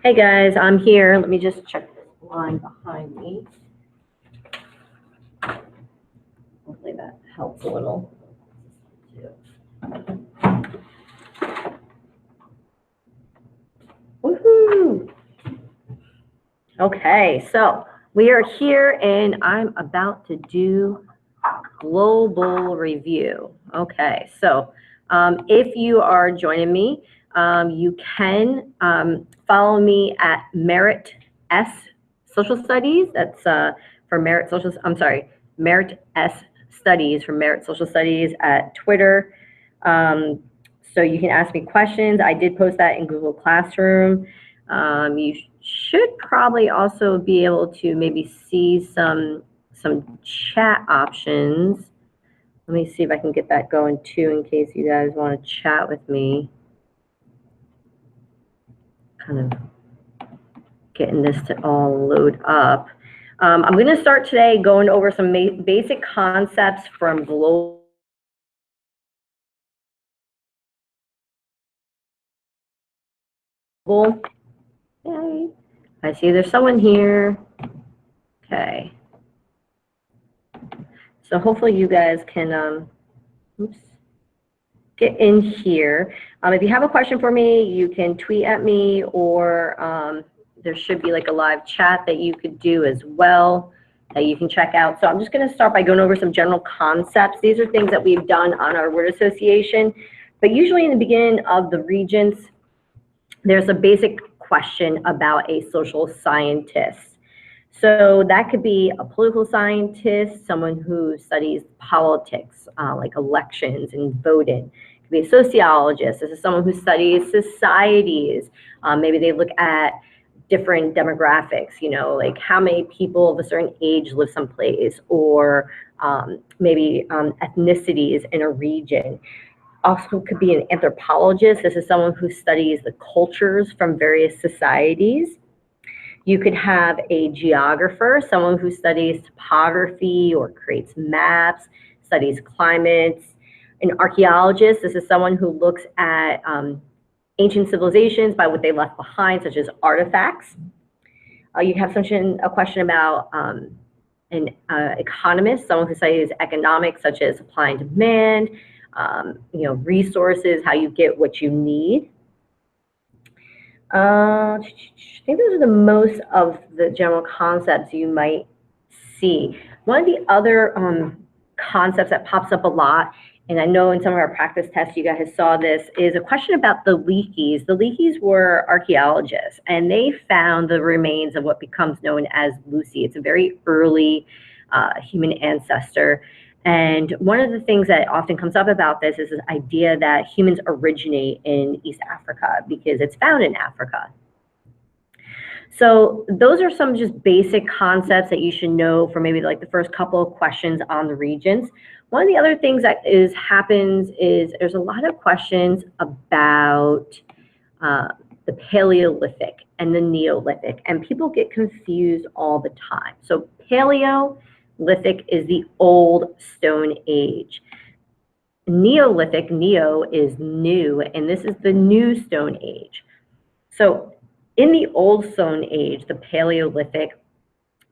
Hey guys, I'm here. Let me just check this line behind me. Hopefully that helps a little. Woohoo! Okay, so we are here and I'm about to do global review. Okay, so if you are joining me, you can follow me at Merritt S Social Studies. That's for Merritt Social. I'm sorry, Merritt S Studies for Merritt Social Studies at Twitter. So you can ask me questions. I did post that in Google Classroom. You should probably also be able to maybe see some chat options. Let me see if I can get that going too in case you guys want to chat with me. Kind of getting this to all load up. I'm going to start today going over some basic concepts from global. Yay. I see there's someone here. Okay. So hopefully you guys can get in here. If you have a question for me, you can tweet at me, or there should be like a live chat that you could do as well that you can check out. So I'm just going to start by going over some general concepts. These are things that we've done on our word association, but usually in the beginning of the Regents, there's a basic question about a social scientist. So that could be a political scientist, someone who studies politics, like elections and voting. It could be a sociologist. This is someone who studies societies. Maybe they look at different demographics, you know, like how many people of a certain age live someplace, or maybe ethnicities in a region. Also could be an anthropologist. This is someone who studies the cultures from various societies. You could have a geographer, someone who studies topography or creates maps, studies climates. An archaeologist, this is someone who looks at ancient civilizations by what they left behind, such as artifacts. You have a question about an economist, someone who studies economics, such as supply and demand, you know, resources, how you get what you need. I think those are the most of the general concepts you might see. One of the other concepts that pops up a lot, and I know in some of our practice tests you guys saw this, is a question about the Leakeys. The Leakeys were archaeologists, and they found the remains of what becomes known as Lucy. It's a very early human ancestor. And one of the things that often comes up about this is this idea that humans originate in East Africa because it's found in Africa. So those are some just basic concepts that you should know for maybe like the first couple of questions on the Regents. One of the other things that happens is there's a lot of questions about the Paleolithic and the Neolithic, and people get confused all the time. So Paleolithic is the old Stone Age. Neolithic, neo is new, and this is the new Stone Age. So in the old Stone Age, the Paleolithic,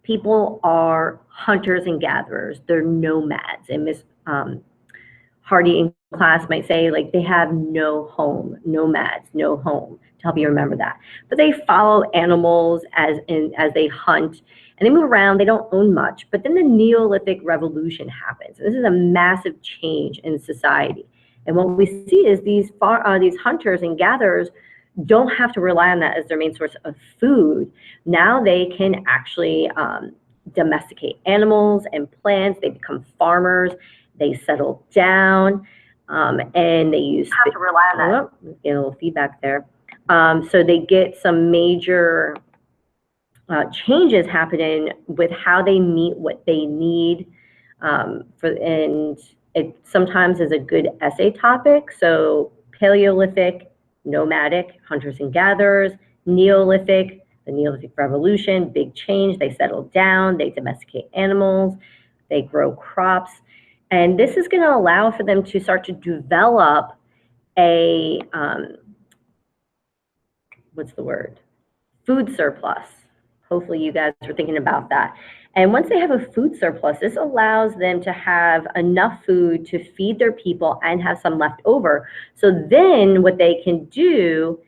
people are hunters and gatherers. They're nomads. And Miss Hardy in class might say, like, they have no home, nomads, no home, to help you remember that. But they follow animals as they hunt, and they move around. They don't own much. But then the Neolithic Revolution happens. This is a massive change in society. And what we see is these hunters and gatherers don't have to rely on that as their main source of food. Now they can actually domesticate animals and plants. They become farmers. They settle down, and they use. Have to rely on that. Oh, get a little feedback there. So they get some major changes happening with how they meet what they need, and it sometimes is a good essay topic. So Paleolithic, nomadic, hunters and gatherers. Neolithic, the Neolithic Revolution, big change. They settle down, they domesticate animals, they grow crops. And this is going to allow for them to start to develop a, what's the word? food surplus. Hopefully you guys are thinking about that. And once they have a food surplus, this allows them to have enough food to feed their people and have some left over. So then what they can do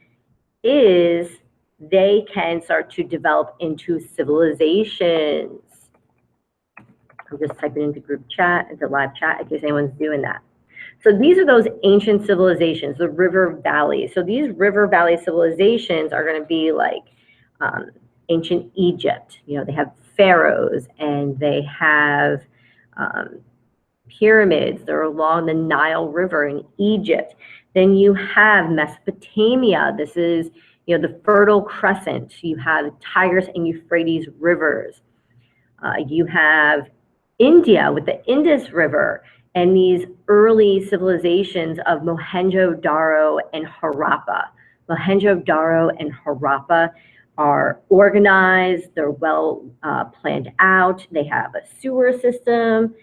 is they can start to develop into civilizations. I'm just typing into group chat, into live chat, in case anyone's doing that. So these are those ancient civilizations, the river valleys. So these river valley civilizations are going to be like ancient Egypt. You know, they have pharaohs and they have pyramids. They're along the Nile River in Egypt. Then you have Mesopotamia. This is, you know, the Fertile Crescent. You have Tigris and Euphrates rivers. You have India with the Indus River and these early civilizations of Mohenjo-Daro and Harappa. Mohenjo-Daro and Harappa are organized, they're well planned out, they have a sewer system,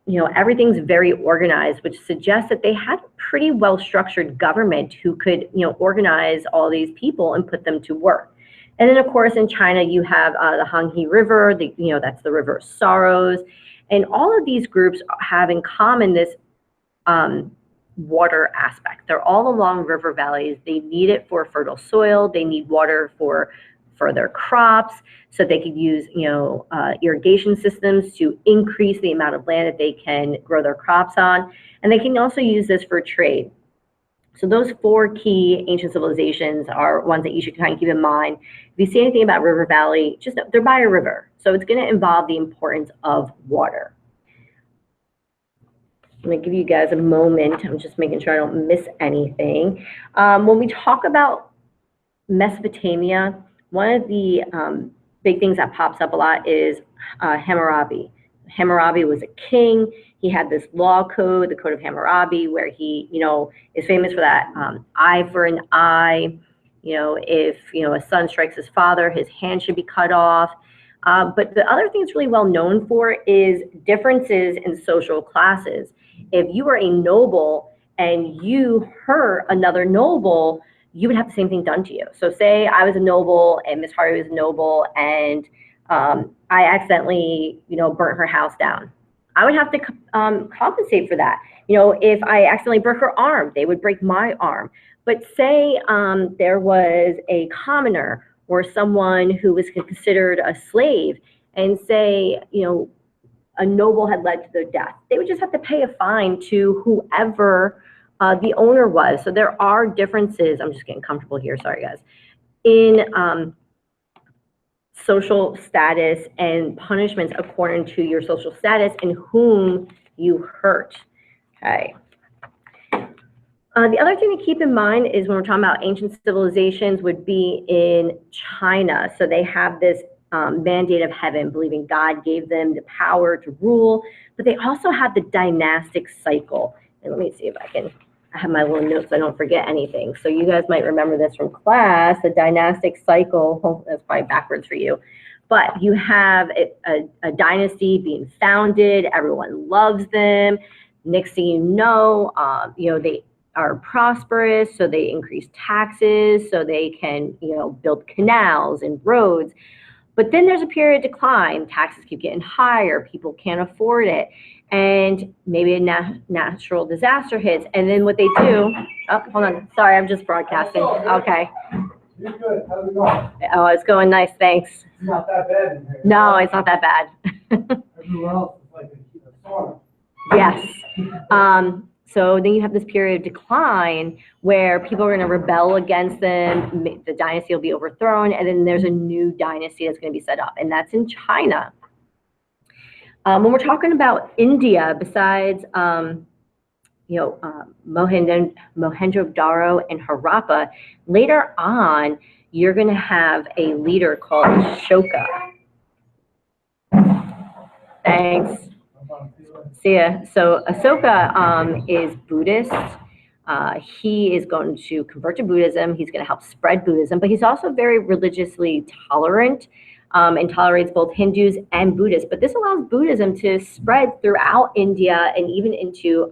you know, everything's very organized, which suggests that they had a pretty well-structured government who could, you know, organize all these people and put them to work. And then, of course, in China, you have the Hanghe River, you know, that's the River of Sorrows. And all of these groups have in common this water aspect. They're all along river valleys. They need it for fertile soil. They need water for their crops, so they could use, you know, irrigation systems to increase the amount of land that they can grow their crops on. And they can also use this for trade. So those four key ancient civilizations are ones that you should kind of keep in mind. If you see anything about river valley, just know they're by a river. So it's going to involve the importance of water. I'm going to give you guys a moment. I'm just making sure I don't miss anything. When we talk about Mesopotamia, one of the big things that pops up a lot is Hammurabi. Hammurabi was a king. He had this law code, the Code of Hammurabi, where he, you know, is famous for that eye for an eye. You know, if, you know, a son strikes his father, his hand should be cut off. But the other thing it's really well known for is differences in social classes. If you were a noble and you hurt another noble, you would have the same thing done to you. So say I was a noble and Miss Harvey was a noble and I accidentally, you know, burnt her house down. I would have to compensate for that. You know, if I accidentally broke her arm, they would break my arm. But say there was a commoner or someone who was considered a slave, and say, you know, a noble had led to their death, they would just have to pay a fine to whoever the owner was. So there are differences. I'm just getting comfortable here. Sorry, guys. In social status and punishments according to your social status and whom you hurt. Okay. The other thing to keep in mind is when we're talking about ancient civilizations would be in China. So they have this mandate of heaven, believing God gave them the power to rule, but they also have the dynastic cycle. And let me see if I have my little notes so I don't forget anything. So you guys might remember this from class, the dynastic cycle. That's probably backwards for you. But you have a dynasty being founded. Everyone loves them. Next thing you know, they are prosperous, so they increase taxes, so they can, you know, build canals and roads. But then there's a period of decline. Taxes keep getting higher. People can't afford it. And maybe a natural disaster hits. And then what they do, oh, hold on. Sorry, I'm just broadcasting. Okay. You're good. How's it going? Oh, it's going nice. Thanks. It's not that bad in here. No, it's not that bad. Everywhere else is like a sauna. Yes. So then you have this period of decline where people are going to rebel against them. The dynasty will be overthrown. And then there's a new dynasty that's going to be set up. And that's in China. When we're talking about India, besides Mohenjo-Daro and Harappa, later on, you're going to have a leader called Ashoka. Thanks. See ya. So Ashoka is Buddhist. He is going to convert to Buddhism. He's going to help spread Buddhism, but he's also very religiously tolerant. and tolerates both Hindus and Buddhists. But this allows Buddhism to spread throughout India and even into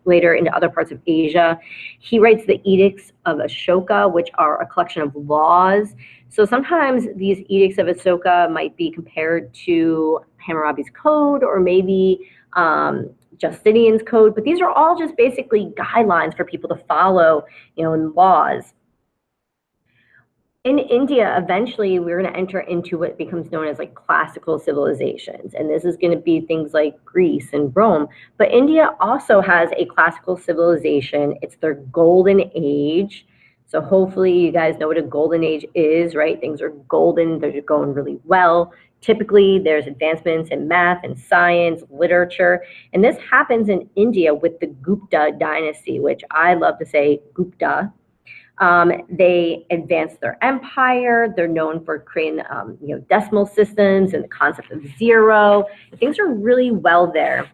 later into other parts of Asia. He writes the Edicts of Ashoka, which are a collection of laws. So sometimes these Edicts of Ashoka might be compared to Hammurabi's Code or maybe Justinian's Code, but these are all just basically guidelines for people to follow, in laws. In India, eventually, we're going to enter into what becomes known as like classical civilizations. And this is going to be things like Greece and Rome. But India also has a classical civilization. It's their golden age. So hopefully you guys know what a golden age is, right? Things are golden. They're going really well. Typically, there's advancements in math and science, literature. And this happens in India with the Gupta dynasty, which I love to say Gupta. They advanced their empire. They're known for creating, decimal systems and the concept of zero. Things are really well there.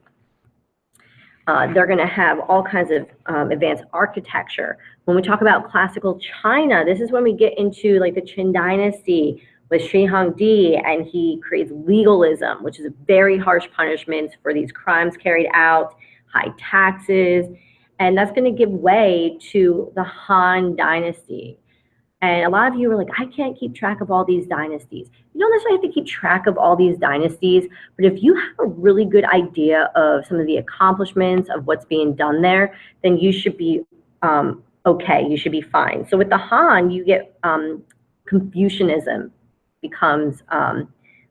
They're going to have all kinds of advanced architecture. When we talk about classical China, this is when we get into like the Qin dynasty with Shi Huangdi, and he creates legalism, which is a very harsh punishment for these crimes carried out, high taxes. And that's going to give way to the Han dynasty. And a lot of you are like, I can't keep track of all these dynasties. You don't necessarily have to keep track of all these dynasties, but if you have a really good idea of some of the accomplishments of what's being done there, then you should be okay. You should be fine. So with the Han, you get Confucianism becomes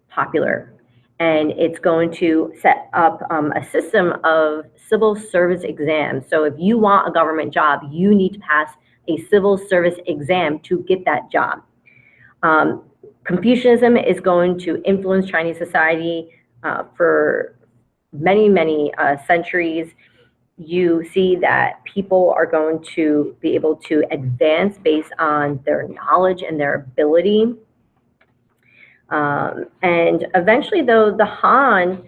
popular. And it's going to set up a system of civil service exams. So if you want a government job, you need to pass a civil service exam to get that job. Confucianism is going to influence Chinese society for many, many centuries. You see that people are going to be able to advance based on their knowledge and their ability. And eventually, though, the Han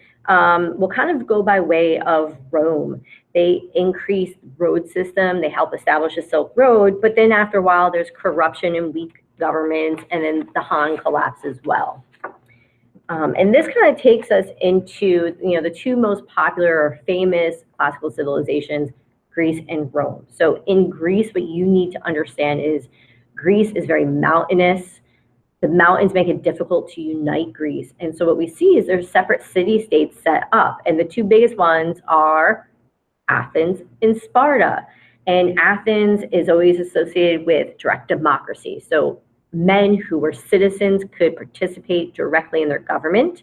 will kind of go by way of Rome. They increase the road system. They help establish a Silk Road. But then after a while, there's corruption and weak governments, and then the Han collapses as well. And this kind of takes us into the two most popular or famous classical civilizations, Greece and Rome. So in Greece, what you need to understand is Greece is very mountainous. The mountains make it difficult to unite Greece. And so what we see is there's separate city-states set up. And the two biggest ones are Athens and Sparta. And Athens is always associated with direct democracy. So men who were citizens could participate directly in their government.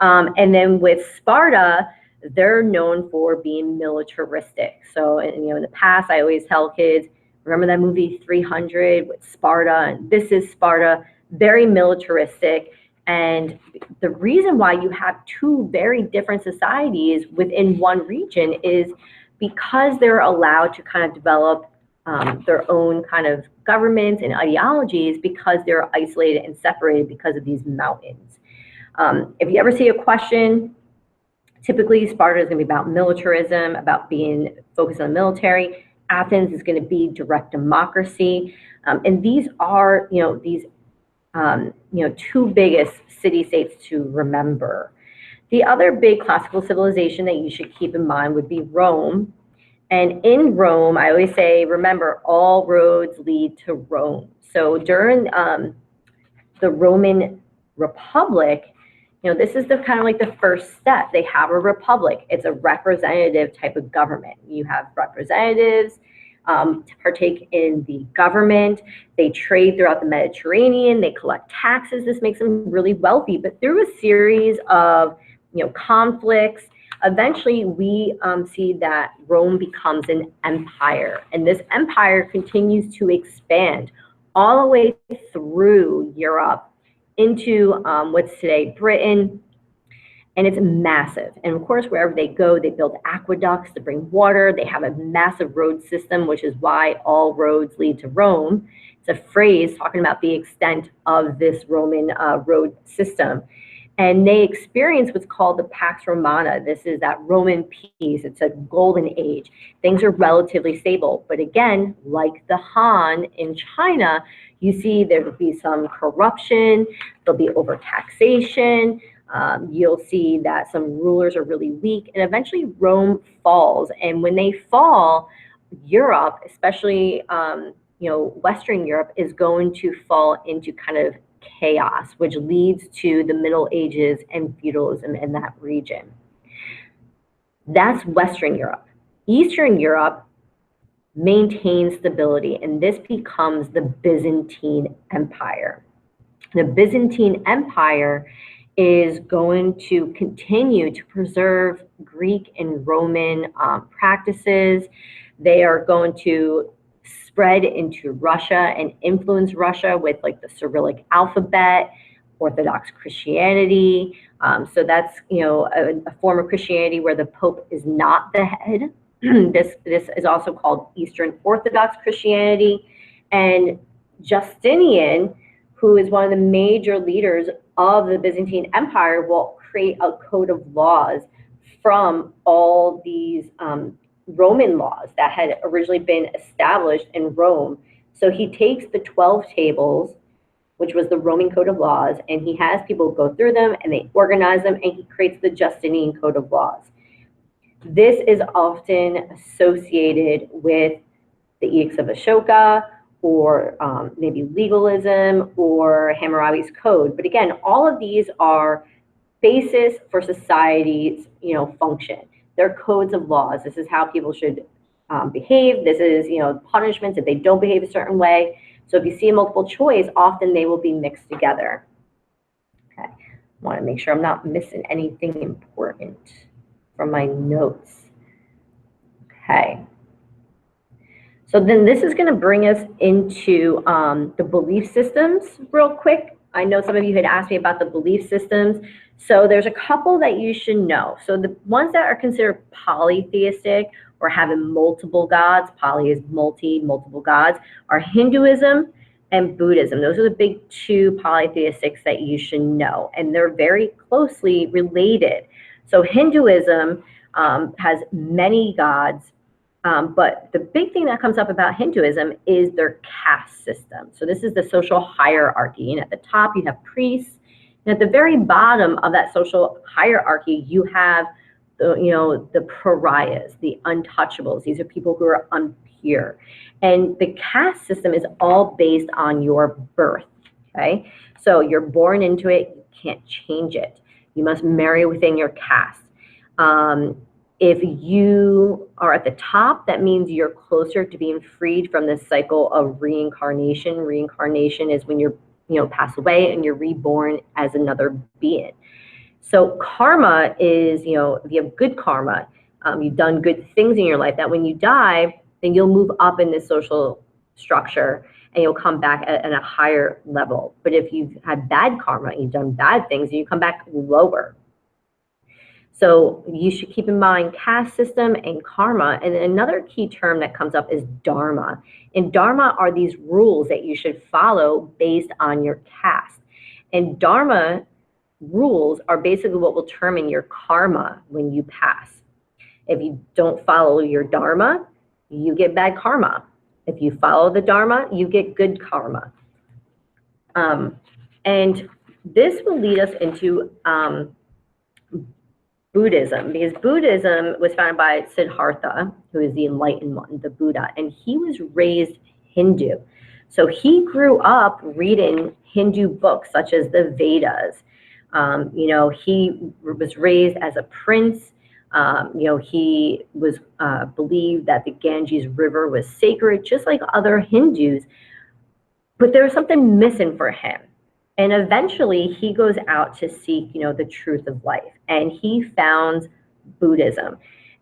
And then with Sparta, they're known for being militaristic. So in the past, I always tell kids, remember that movie 300 with Sparta? And this is Sparta. Very militaristic. And the reason why you have two very different societies within one region is because they're allowed to kind of develop their own kind of governments and ideologies because they're isolated and separated because of these mountains. If you ever see a question, typically Sparta is going to be about militarism, about being focused on the military. Athens is going to be direct democracy. And these are, two biggest city-states to remember. The other big classical civilization that you should keep in mind would be Rome. And in Rome, I always say, remember, all roads lead to Rome. So during the Roman Republic, this is the kind of like the first step. They have a republic. It's a representative type of government. You have representatives to partake in the government. They trade throughout the Mediterranean. They collect taxes. This makes them really wealthy. But through a series of conflicts, eventually we see that Rome becomes an empire. And this empire continues to expand all the way through Europe into what's today Britain. And it's massive. And of course, wherever they go, they build aqueducts to bring water. They have a massive road system, which is why all roads lead to Rome. It's a phrase talking about the extent of this Roman road system. And they experience what's called the Pax Romana. This is that Roman peace. It's a golden age. Things are relatively stable. But again, like the Han in China, You see there will be some corruption, there'll be overtaxation, you'll see that some rulers are really weak, and eventually Rome falls. And when they fall, Europe, especially Western Europe, is going to fall into kind of chaos, which leads to the Middle Ages and feudalism in that region. That's Western Europe. Eastern Europe maintains stability, and this becomes the Byzantine Empire. The Byzantine Empire is going to continue to preserve Greek and Roman practices. They are going to spread into Russia and influence Russia with like the Cyrillic alphabet, Orthodox Christianity. So that's a form of Christianity where the Pope is not the head. This is also called Eastern Orthodox Christianity. And Justinian, who is one of the major leaders of the Byzantine Empire, will create a code of laws from all these Roman laws that had originally been established in Rome. So he takes the 12 tables, which was the Roman code of laws, and he has people go through them and they organize them, and he creates the Justinian code of laws. This is often associated with the Edicts of Ashoka, or maybe legalism, or Hammurabi's code. But again, all of these are basis for society's function. They're codes of laws. This is how people should behave. This is punishments if they don't behave a certain way. So if you see a multiple choice, often they will be mixed together. Okay, I want to make sure I'm not missing anything important from my notes. Okay. So then this is going to bring us into the belief systems real quick. I know some of you had asked me about the belief systems. So there's a couple that you should know. So the ones that are considered polytheistic or having multiple gods, poly is multiple gods, are Hinduism and Buddhism. Those are the big two polytheistics that you should know, and they're very closely related. So Hinduism has many gods, but the big thing that comes up about Hinduism is their caste system. So this is the social hierarchy, and at the top you have priests, and at the very bottom of that social hierarchy you have the pariahs, the untouchables. These are people who are impure, and the caste system is all based on your birth. Okay, so you're born into it, you can't change it. You must marry within your caste. If you are at the top, that means you're closer to being freed from this cycle of reincarnation. Reincarnation is when you're, pass away and you're reborn as another being. So karma is, if you have good karma, you've done good things in your life, that when you die, then you'll move up in this social structure and you'll come back at a higher level. But if you've had bad karma, you've done bad things, you come back lower. So you should keep in mind caste system and karma. And then another key term that comes up is dharma. And dharma are these rules that you should follow based on your caste. And dharma rules are basically what will determine your karma when you pass. If you don't follow your dharma, you get bad karma. If you follow the dharma, you get good karma. And this will lead us into Buddhism, because Buddhism was founded by Siddhartha, who is the enlightened one, the Buddha, and he was raised Hindu. So he grew up reading Hindu books such as the Vedas. He was raised as a prince. He was believed that the Ganges River was sacred, just like other Hindus. But there was something missing for him. And eventually he goes out to seek, the truth of life. And he founds Buddhism.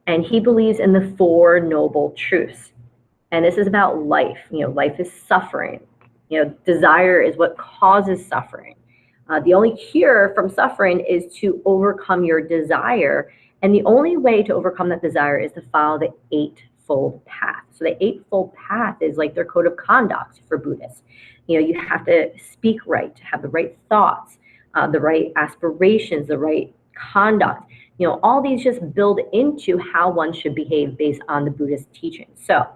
And he believes in the Four Noble Truths. And this is about life. Life is suffering. Desire is what causes suffering. The only cure from suffering is to overcome your desire. And the only way to overcome that desire is to follow the Eightfold Path. So the Eightfold Path is like their code of conduct for Buddhists. You have to speak right, to have the right thoughts, the right aspirations, the right conduct. All these just build into how one should behave based on the Buddhist teachings. So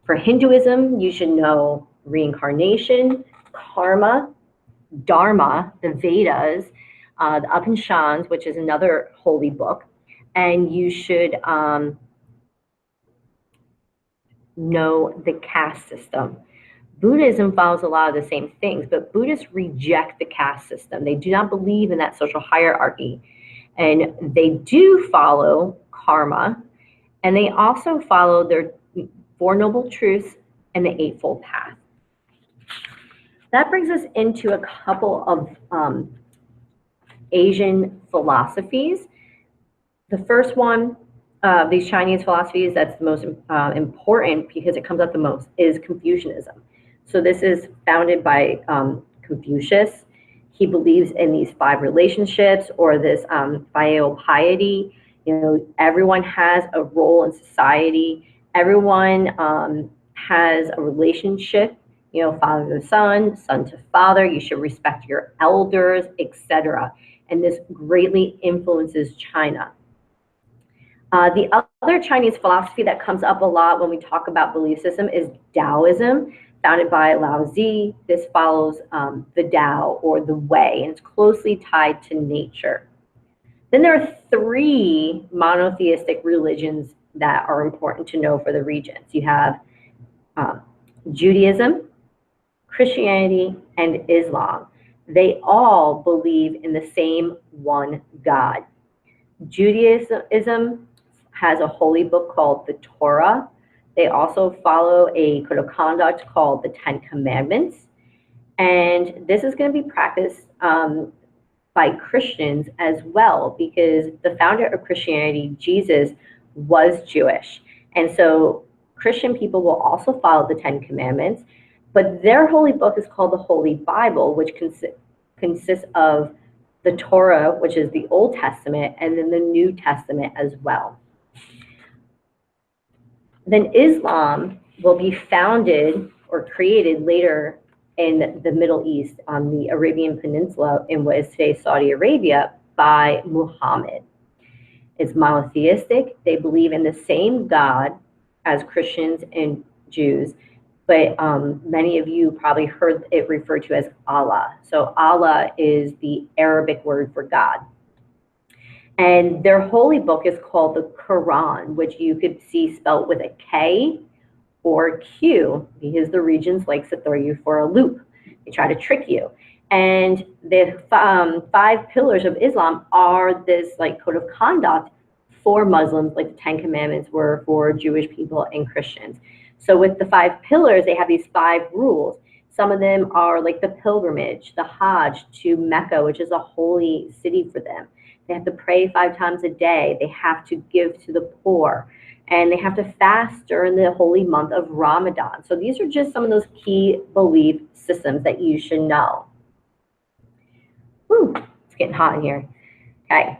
for Hinduism, you should know reincarnation, karma, dharma, the Vedas, the Upanishads, which is another holy book, and you should know the caste system. Buddhism follows a lot of the same things, but Buddhists reject the caste system. They do not believe in that social hierarchy. And they do follow karma, and they also follow their Four Noble Truths and the Eightfold Path. That brings us into a couple of Asian philosophies. The first one, these Chinese philosophies, that's the most important because it comes up the most, is Confucianism. So this is founded by Confucius. He believes in these 5 relationships, or this filial piety. You know, everyone has a role in society. Everyone has a relationship. You know, father to son, son to father. You should respect your elders, etc. And this greatly influences China. The other Chinese philosophy that comes up a lot when we talk about belief system is Taoism, founded by Lao Tzu. This follows the Tao, or the way, and it's closely tied to nature. Then there are 3 monotheistic religions that are important to know for the regions. You have Judaism, Christianity, and Islam. They all believe in the same one God. Judaism has a holy book called the Torah. They also follow a code of conduct called the 10 Commandments. And this is going to be practiced by Christians as well, because the founder of Christianity, Jesus, was Jewish. And so Christian people will also follow the 10 Commandments, but their holy book is called the Holy Bible, which consists of the Torah, which is the Old Testament, and then the New Testament as well. Then Islam will be founded or created later in the Middle East, on the Arabian Peninsula in what is today Saudi Arabia, by Muhammad. It's monotheistic. They believe in the same God as Christians and Jews, but many of you probably heard it referred to as Allah. So Allah is the Arabic word for God. And their holy book is called the Quran, which you could see spelled with a K or Q, because the Regents likes to throw you for a loop. They try to trick you. And the 5 pillars of Islam are this like code of conduct for Muslims, like the 10 Commandments were for Jewish people and Christians. So with the 5 pillars, they have these 5 rules. Some of them are like the pilgrimage, the Hajj to Mecca, which is a holy city for them. They have to pray 5 times a day. They have to give to the poor. And they have to fast during the holy month of Ramadan. So these are just some of those key belief systems that you should know. Whew, it's getting hot in here. Okay.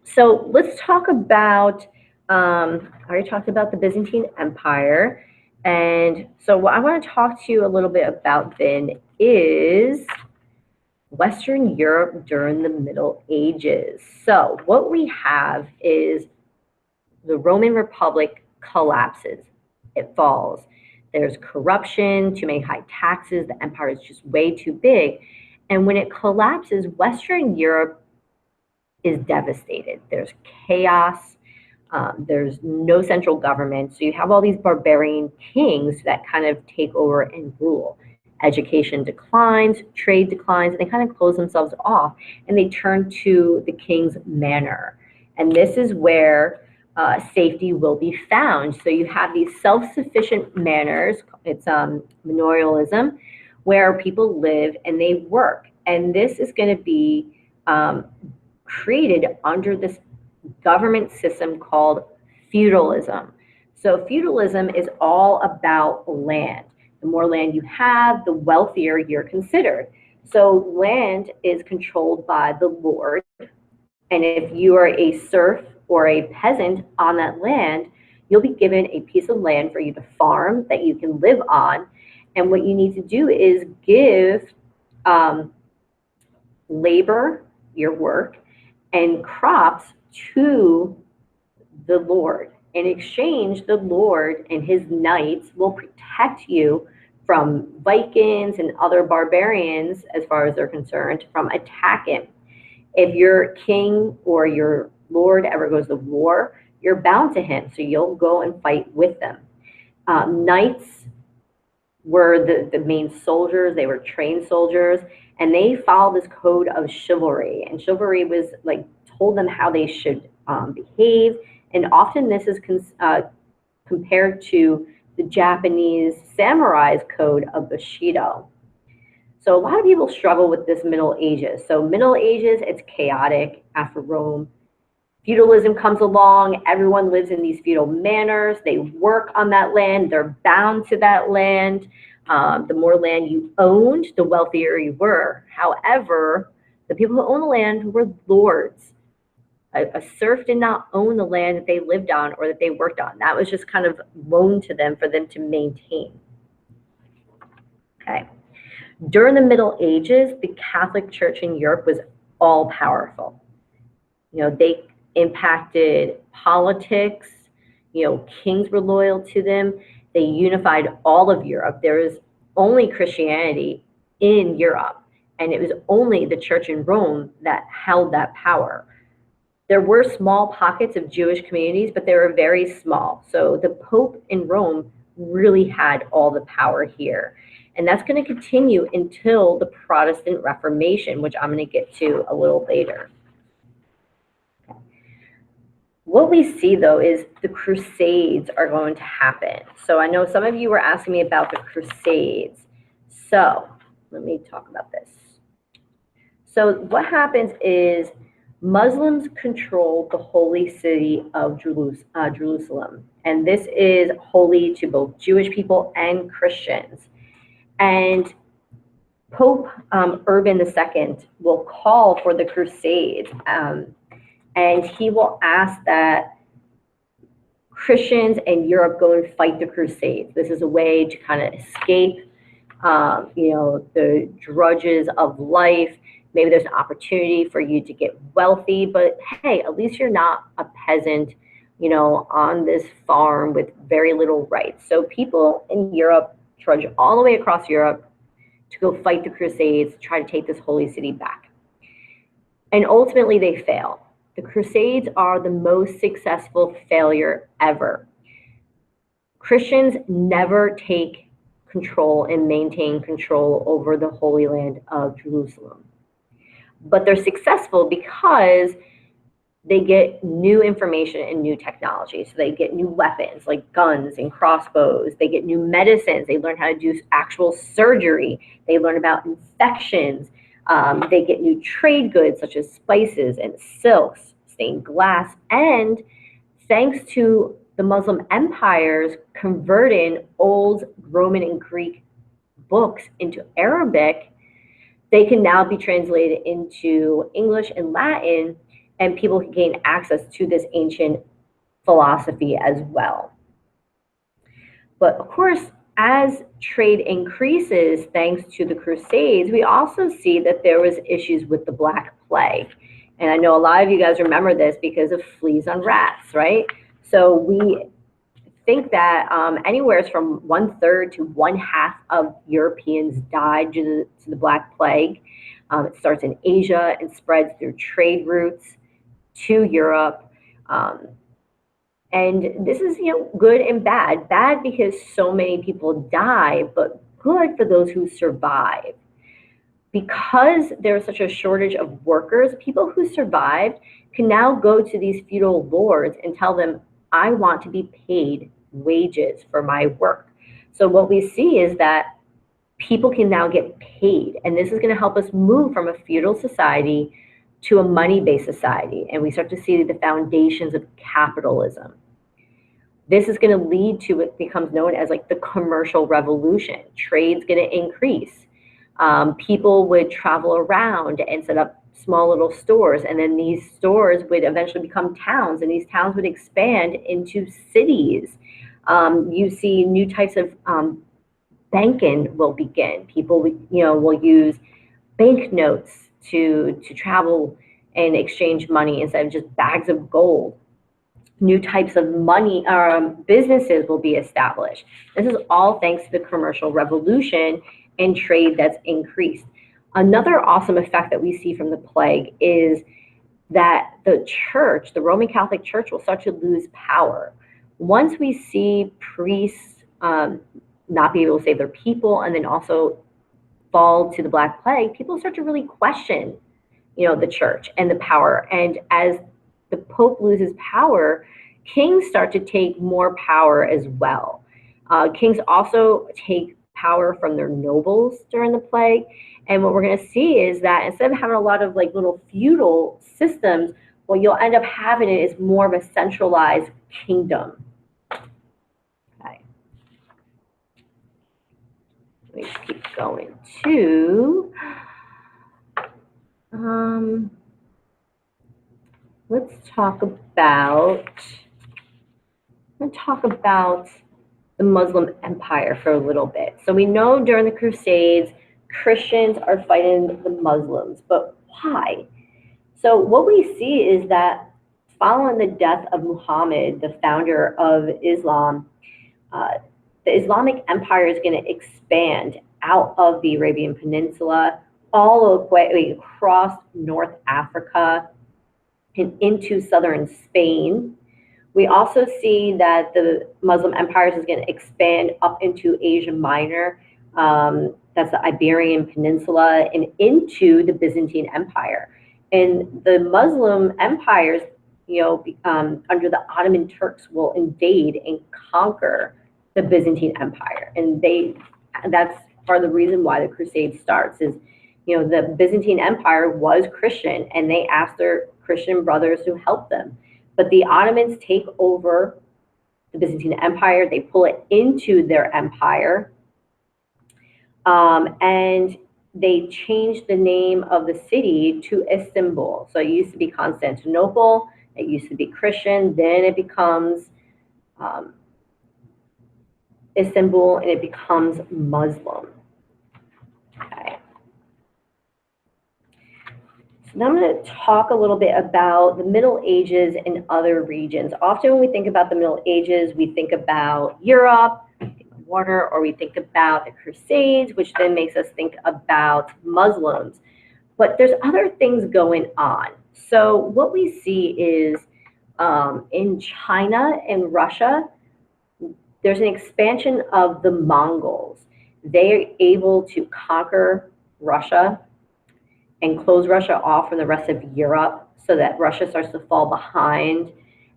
So let's talk about, I already talked about the Byzantine Empire. And so what I want to talk to you a little bit about then is Western Europe during the Middle Ages. So what we have is the Roman Republic collapses. It falls. There's corruption, too many high taxes, the empire is just way too big. And when it collapses, Western Europe is devastated. There's chaos. There's no central government. So you have all these barbarian kings that kind of take over and rule. Education declines, trade declines, and they kind of close themselves off, and they turn to the king's manor. And this is where safety will be found. So you have these self-sufficient manors. It's manorialism, where people live and they work. And this is going to be created under this government system called feudalism. So feudalism is all about land. The more land you have, the wealthier you're considered. So land is controlled by the lord. And if you are a serf or a peasant on that land, you'll be given a piece of land for you to farm that you can live on. And what you need to do is give labor, your work, and crops to the lord. In exchange, the lord and his knights will protect you from Vikings and other barbarians, as far as they're concerned, from attacking. If your king or your lord ever goes to war, you're bound to him, so you'll go and fight with them. Knights were the main soldiers. They were trained soldiers, and they followed this code of chivalry. And chivalry was like told them how they should behave. And often this is compared to the Japanese samurai's code of Bushido. So a lot of people struggle with this Middle Ages. So Middle Ages, it's chaotic after Rome. Feudalism comes along, everyone lives in these feudal manors, they work on that land, they're bound to that land. The more land you owned, the wealthier you were. However, the people who owned the land were lords. A serf did not own the land that they lived on or that they worked on. That was just kind of loaned to them for them to maintain. Okay. During the Middle Ages, the Catholic Church in Europe was all powerful. They impacted politics. Kings were loyal to them. They unified all of Europe. There was only Christianity in Europe, and it was only the church in Rome that held that power. There were small pockets of Jewish communities, but they were very small. So the Pope in Rome really had all the power here. And that's going to continue until the Protestant Reformation, which I'm going to get to a little later. What we see, though, is the Crusades are going to happen. So I know some of you were asking me about the Crusades. So let me talk about this. So what happens is Muslims control the holy city of Jerusalem. And this is holy to both Jewish people and Christians. And Pope Urban II will call for the Crusades. And he will ask that Christians in Europe go and fight the Crusades. This is a way to kind of escape, the drudges of life. Maybe there's an opportunity for you to get wealthy, but hey, at least you're not a peasant, on this farm with very little rights. So people in Europe trudge all the way across Europe to go fight the Crusades, to try to take this holy city back. And ultimately they fail. The Crusades are the most successful failure ever. Christians never take control and maintain control over the Holy Land of Jerusalem. But they're successful because they get new information and new technology. So they get new weapons like guns and crossbows. They get new medicines. They learn how to do actual surgery. They learn about infections. They get new trade goods such as spices and silks, stained glass, and thanks to the Muslim empires converting old Roman and Greek books into Arabic, they can now be translated into English and Latin, and people can gain access to this ancient philosophy as well. But of course, as trade increases thanks to the Crusades, we also see that there was issues with the Black Plague. And I know a lot of you guys remember this because of fleas on rats, right? So we think that anywhere from 1/3 to 1/2 of Europeans died due to the Black Plague. It starts in Asia and spreads through trade routes to Europe. And this is, good and bad. Bad because so many people die, but good for those who survive. Because there is such a shortage of workers, people who survived can now go to these feudal lords and tell them, I want to be paid wages for my work. So what we see is that people can now get paid. And this is going to help us move from a feudal society to a money-based society. And we start to see the foundations of capitalism. This is going to lead to what becomes known as like the commercial revolution. Trade's going to increase. People would travel around and set up small little stores, and then these stores would eventually become towns, and these towns would expand into cities. You see new types of banking will begin. People will use banknotes to travel and exchange money instead of just bags of gold. New types of money, businesses will be established. This is all thanks to the commercial revolution and trade that's increased. Another awesome effect that we see from the plague is that the church, the Roman Catholic Church, will start to lose power. Once we see priests not be able to save their people and then also fall to the Black Plague, people start to really question, the church and the power. And as the Pope loses power, kings start to take more power as well. Kings also take power from their nobles during the plague. And what we're going to see is that instead of having a lot of like little feudal systems, what you'll end up having is more of a centralized kingdom. Okay. Let me just keep going to. Let's talk about. I'm going to talk about the Muslim Empire for a little bit. So we know during the Crusades, Christians are fighting the Muslims, but why? So what we see is that following the death of Muhammad, the founder of Islam, the Islamic Empire is going to expand out of the Arabian Peninsula, all the way across North Africa and into southern Spain. We also see that the Muslim empires is going to expand up into Asia Minor, that's the Iberian Peninsula, and into the Byzantine Empire. And the Muslim empires, under the Ottoman Turks, will invade and conquer the Byzantine Empire. And that's part of the reason why the Crusade starts is, the Byzantine Empire was Christian, and they asked their Christian brothers to help them. But the Ottomans take over the Byzantine Empire, they pull it into their empire, and they changed the name of the city to Istanbul. So it used to be Constantinople, it used to be Christian, then it becomes Istanbul, and it becomes Muslim. Okay. Now I'm going to talk a little bit about the Middle Ages and other regions. Often when we think about the Middle Ages, we think about Europe, water, or we think about the Crusades, which then makes us think about Muslims. But there's other things going on. So what we see is in China and Russia, there's an expansion of the Mongols. They're able to conquer Russia and close Russia off from the rest of Europe so that Russia starts to fall behind.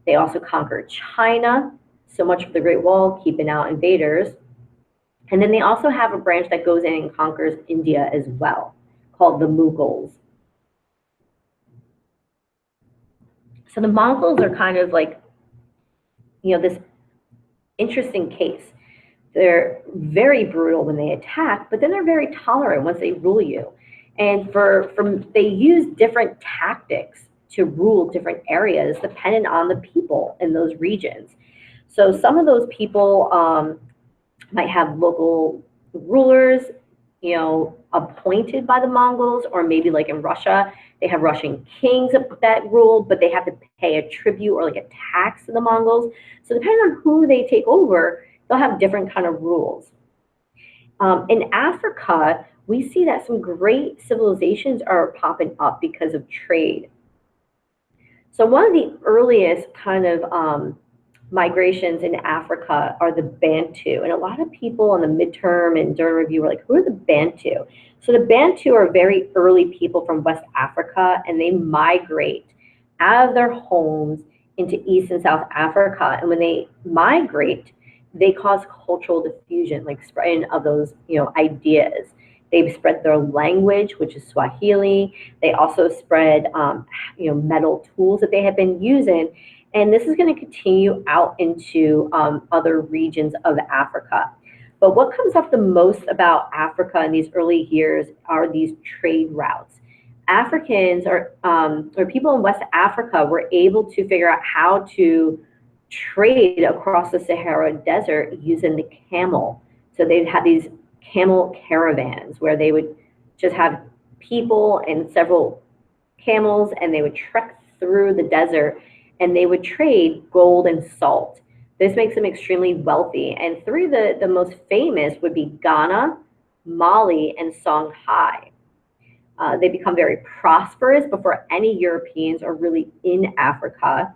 They also conquer China, so much for the Great Wall, keeping out invaders. And then they also have a branch that goes in and conquers India as well, called the Mughals. So the Mongols are kind of like, this interesting case. They're very brutal when they attack, but then they're very tolerant once they rule you. And they use different tactics to rule different areas depending on the people in those regions. So some of those people might have local rulers, appointed by the Mongols, or maybe like in Russia, they have Russian kings that rule, but they have to pay a tribute or like a tax to the Mongols. So depending on who they take over, they'll have different kind of rules. In Africa, we see that some great civilizations are popping up because of trade. So one of the earliest kind of migrations in Africa are the Bantu. And a lot of people on the midterm and during review were like, who are the Bantu? So the Bantu are very early people from West Africa, and they migrate out of their homes into East and South Africa. And when they migrate, they cause cultural diffusion, like spreading of those, ideas. They've spread their language, which is Swahili. They also spread, metal tools that they have been using. And this is going to continue out into other regions of Africa. But what comes up the most about Africa in these early years are these trade routes. Africans or people in West Africa were able to figure out how to trade across the Sahara Desert using the camel. So they'd have these camel caravans where they would just have people and several camels, and they would trek through the desert, and they would trade gold and salt. This makes them extremely wealthy. And three of the most famous would be Ghana, Mali, and Songhai. They become very prosperous before any Europeans are really in Africa.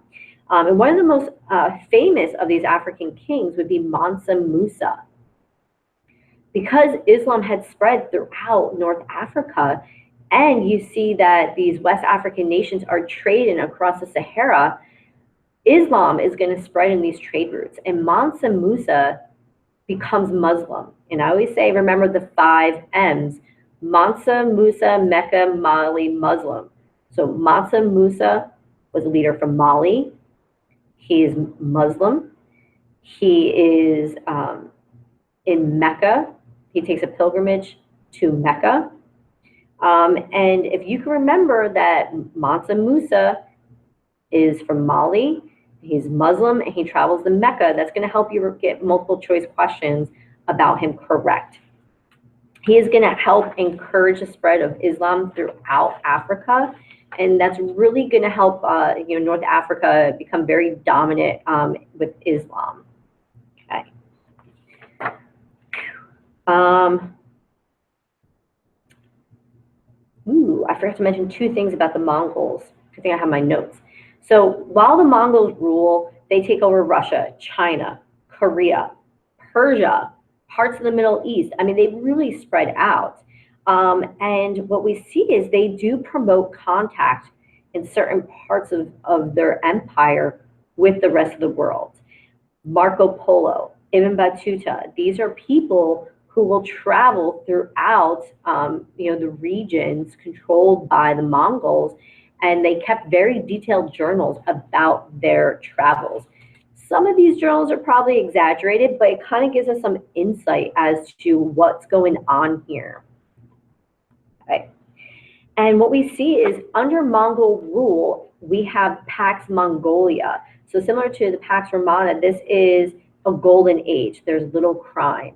And one of the most famous of these African kings would be Mansa Musa. Because Islam had spread throughout North Africa, and you see that these West African nations are trading across the Sahara, Islam is going to spread in these trade routes. And Mansa Musa becomes Muslim. And I always say, remember the 5 M's. Mansa Musa, Mecca, Mali, Muslim. So Mansa Musa was a leader from Mali. He is Muslim. He is in Mecca. He takes a pilgrimage to Mecca. And if you can remember that Mansa Musa is from Mali, he's Muslim, and he travels to Mecca, that's going to help you get multiple choice questions about him correct. He is going to help encourage the spread of Islam throughout Africa, and that's really going to help North Africa become very dominant with Islam. Okay. I forgot to mention 2 things about the Mongols. I think I have my notes. So while the Mongols rule, they take over Russia, China, Korea, Persia, parts of the Middle East. I mean, they really spread out. And what we see is they do promote contact in certain parts of their empire with the rest of the world. Marco Polo, Ibn Battuta, these are people who will travel throughout the regions controlled by the Mongols, and they kept very detailed journals about their travels. Some of these journals are probably exaggerated, but it kind of gives us some insight as to what's going on here. Okay. And what we see is under Mongol rule, we have Pax Mongolica. So similar to the Pax Romana, this is a golden age. There's little crime.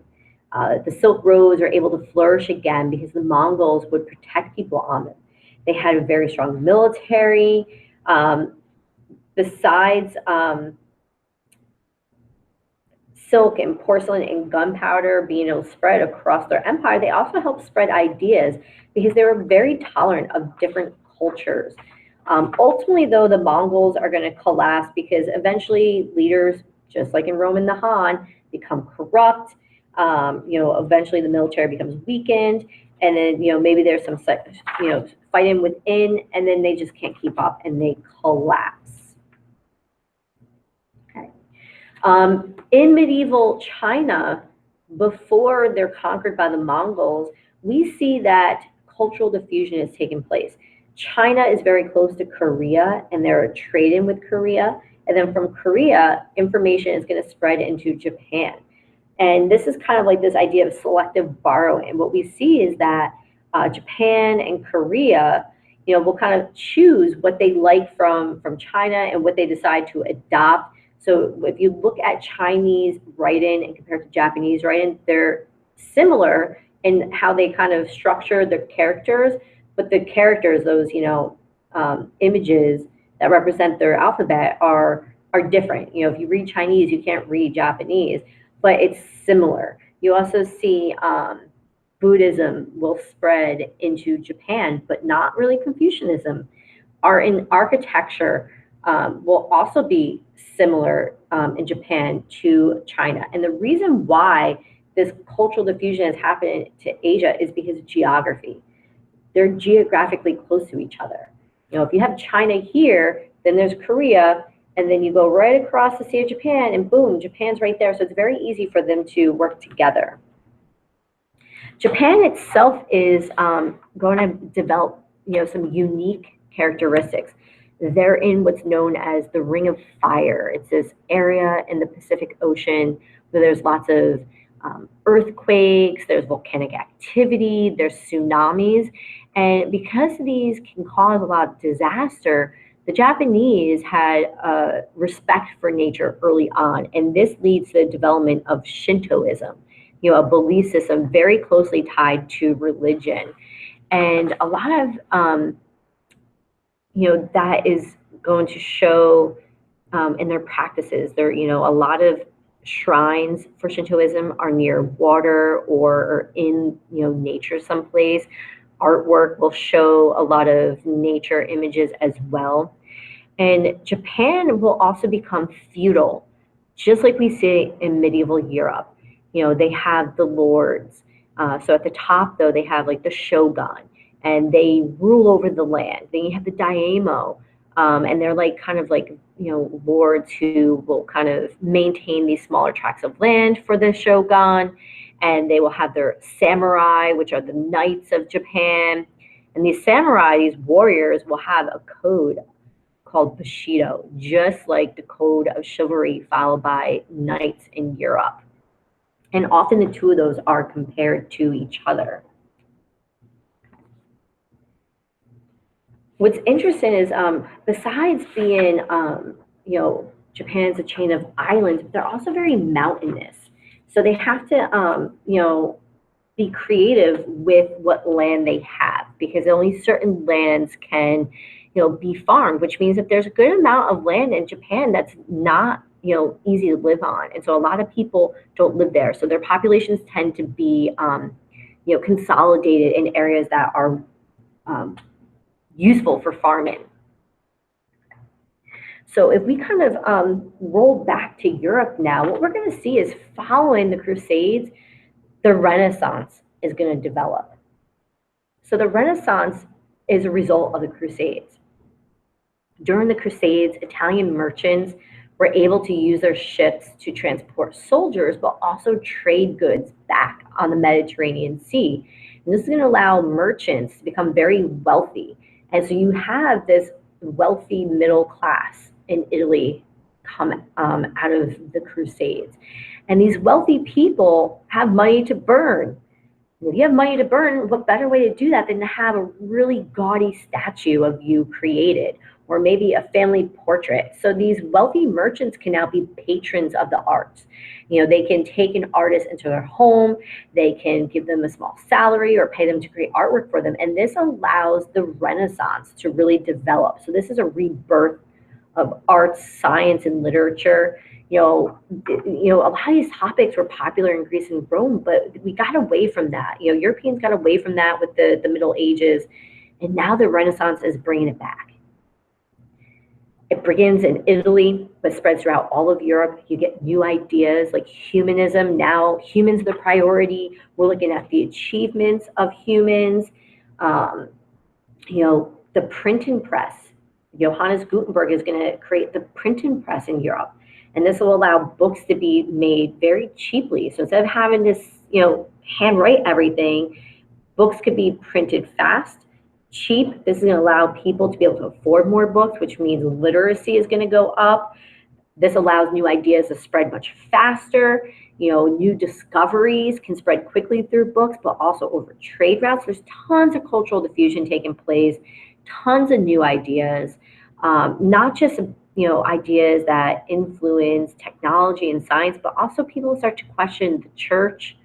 The Silk Roads are able to flourish again because the Mongols would protect people on them. They had a very strong military. Besides silk and porcelain and gunpowder being able to spread across their empire, they also helped spread ideas because they were very tolerant of different cultures. Ultimately, though, the Mongols are going to collapse because eventually leaders, just like in Rome and the Han, become corrupt. Eventually the military becomes weakened, and then maybe there's some fighting within, and then they just can't keep up and they collapse. Okay. In medieval China, before they're conquered by the Mongols, we see that cultural diffusion has taken place. China is very close to Korea, and they're trading with Korea, and then from Korea, information is going to spread into Japan. And this is kind of like this idea of selective borrowing. What we see is that Japan and Korea, will kind of choose what they like from China and what they decide to adopt. So if you look at Chinese writing and compared to Japanese writing, they're similar in how they kind of structure their characters, but the characters, those images that represent their alphabet are different. If you read Chinese, you can't read Japanese, but it's similar. You also see Buddhism will spread into Japan, but not really Confucianism. Art and architecture will also be similar in Japan to China. And the reason why this cultural diffusion has happened to Asia is because of geography. They're geographically close to each other. If you have China here, then there's Korea, and then you go right across the Sea of Japan, and boom, Japan's right there. So it's very easy for them to work together. Japan itself is going to develop, some unique characteristics. They're in what's known as the Ring of Fire. It's this area in the Pacific Ocean where there's lots of earthquakes, there's volcanic activity, there's tsunamis. And because these can cause a lot of disaster, the Japanese had respect for nature early on, and this leads to the development of Shintoism, a belief system very closely tied to religion. And a lot of, that is going to show in their practices. There, a lot of shrines for Shintoism are near water or in, nature someplace. Artwork will show a lot of nature images as well. And Japan will also become feudal, just like we see in medieval Europe. They have the lords. So at the top, though, they have like the shogun, and they rule over the land. Then you have the daimyo, and they're like kind of like, lords who will kind of maintain these smaller tracts of land for the shogun. And they will have their samurai, which are the knights of Japan. And these samurai, these warriors, will have a code called Bushido, just like the code of chivalry followed by knights in Europe. And often the two of those are compared to each other. What's interesting is, besides being, Japan's a chain of islands, they're also very mountainous. So they have to, be creative with what land they have, because only certain lands can, be farmed, which means that there's a good amount of land in Japan that's not, easy to live on. And so a lot of people don't live there. So their populations tend to be, consolidated in areas that are useful for farming. So if we kind of roll back to Europe now, what we're going to see is following the Crusades, the Renaissance is going to develop. So the Renaissance is a result of the Crusades. During the Crusades, Italian merchants were able to use their ships to transport soldiers, but also trade goods back on the Mediterranean Sea. And this is going to allow merchants to become very wealthy. And so you have this wealthy middle class in Italy come out of the Crusades. And these wealthy people have money to burn. If you have money to burn, what better way to do that than to have a really gaudy statue of you created, or maybe a family portrait? So these wealthy merchants can now be patrons of the arts. They can take an artist into their home, they can give them a small salary or pay them to create artwork for them. And this allows the Renaissance to really develop. So this is a rebirth of arts, science, and literature. A lot of these topics were popular in Greece and Rome, but we got away from that. Europeans got away from that with the Middle Ages, and now the Renaissance is bringing it back. It begins in Italy, but spreads throughout all of Europe. You get new ideas like humanism. Now humans are the priority. We're looking at the achievements of humans. The printing press. Johannes Gutenberg is going to create the printing press in Europe. And this will allow books to be made very cheaply. So instead of having to, handwrite everything, books could be printed fast, cheap. This is going to allow people to be able to afford more books, which means literacy is going to go up. This allows new ideas to spread much faster. New discoveries can spread quickly through books, but also over trade routes. There's tons of cultural diffusion taking place, tons of new ideas, not just ideas that influence technology and science, but also people start to question the church.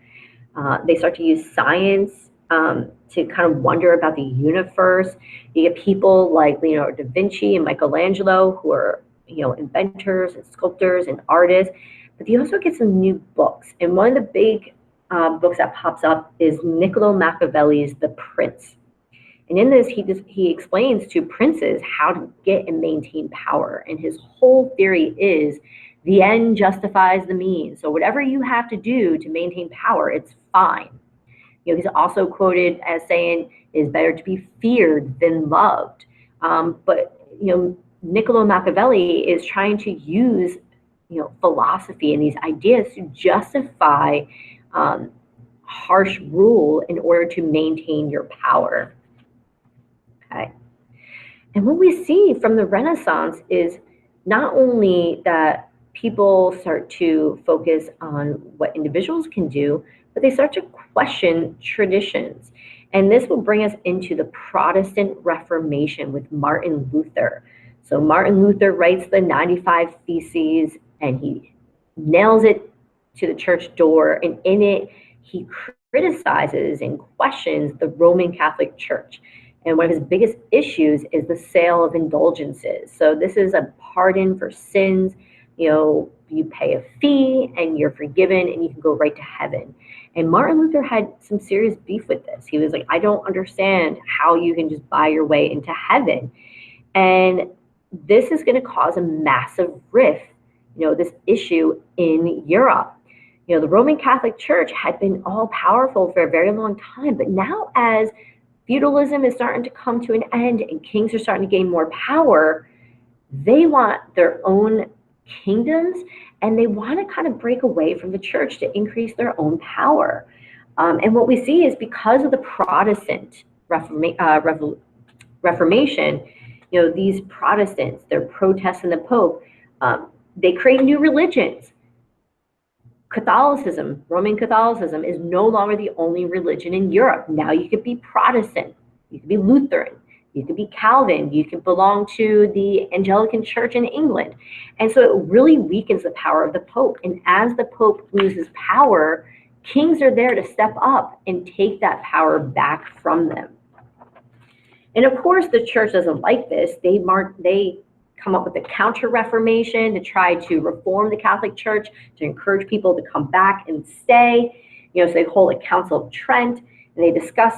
They start to use science to kind of wonder about the universe. You get people like Leonardo da Vinci and Michelangelo, who are inventors and sculptors and artists. But you also get some new books. And one of the big books that pops up is Niccolo Machiavelli's The Prince. And in this, he explains to princes how to get and maintain power. And his whole theory is the end justifies the means. So whatever you have to do to maintain power, it's fine. He's also quoted as saying it is better to be feared than loved. But Niccolo Machiavelli is trying to use philosophy and these ideas to justify harsh rule in order to maintain your power. Okay. And what we see from the Renaissance is not only that people start to focus on what individuals can do, but they start to question traditions. And this will bring us into the Protestant Reformation with Martin Luther. So Martin Luther writes the 95 Theses, and he nails it to the church door. And in it, he criticizes and questions the Roman Catholic Church. And one of his biggest issues is the sale of indulgences. So this is a pardon for sins. You pay a fee and you're forgiven and you can go right to heaven. And Martin Luther had some serious beef with this. He was like, I don't understand how you can just buy your way into heaven. And this is going to cause a massive rift, this issue in Europe. The Roman Catholic Church had been all powerful for a very long time, but now as feudalism is starting to come to an end and kings are starting to gain more power, they want their own kingdoms and they want to kind of break away from the church to increase their own power. And what we see is because of the Protestant Reformation, these Protestants, they're protesting the Pope, they create new religions. Catholicism, Roman Catholicism, is no longer the only religion in Europe. Now you could be Protestant, you could be Lutheran, you could be Calvin, you could belong to the Anglican Church in England. And so it really weakens the power of the Pope. And as the Pope loses power, kings are there to step up and take that power back from them. And of course, the church doesn't like this. They come up with a counter-reformation to try to reform the Catholic Church, to encourage people to come back and stay. So they hold a Council of Trent, and they discuss,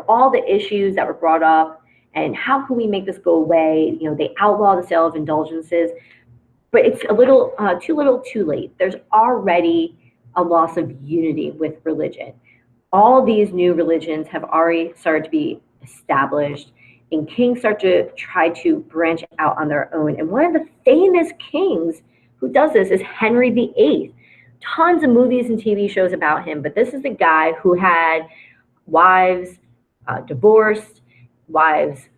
all the issues that were brought up, and how can we make this go away? They outlaw the sale of indulgences, but it's a little too little, too late. There's already a loss of unity with religion. All these new religions have already started to be established, and kings start to try to branch out on their own. And one of the famous kings who does this is Henry VIII. Tons of movies and TV shows about him, but this is the guy who had wives divorced, wives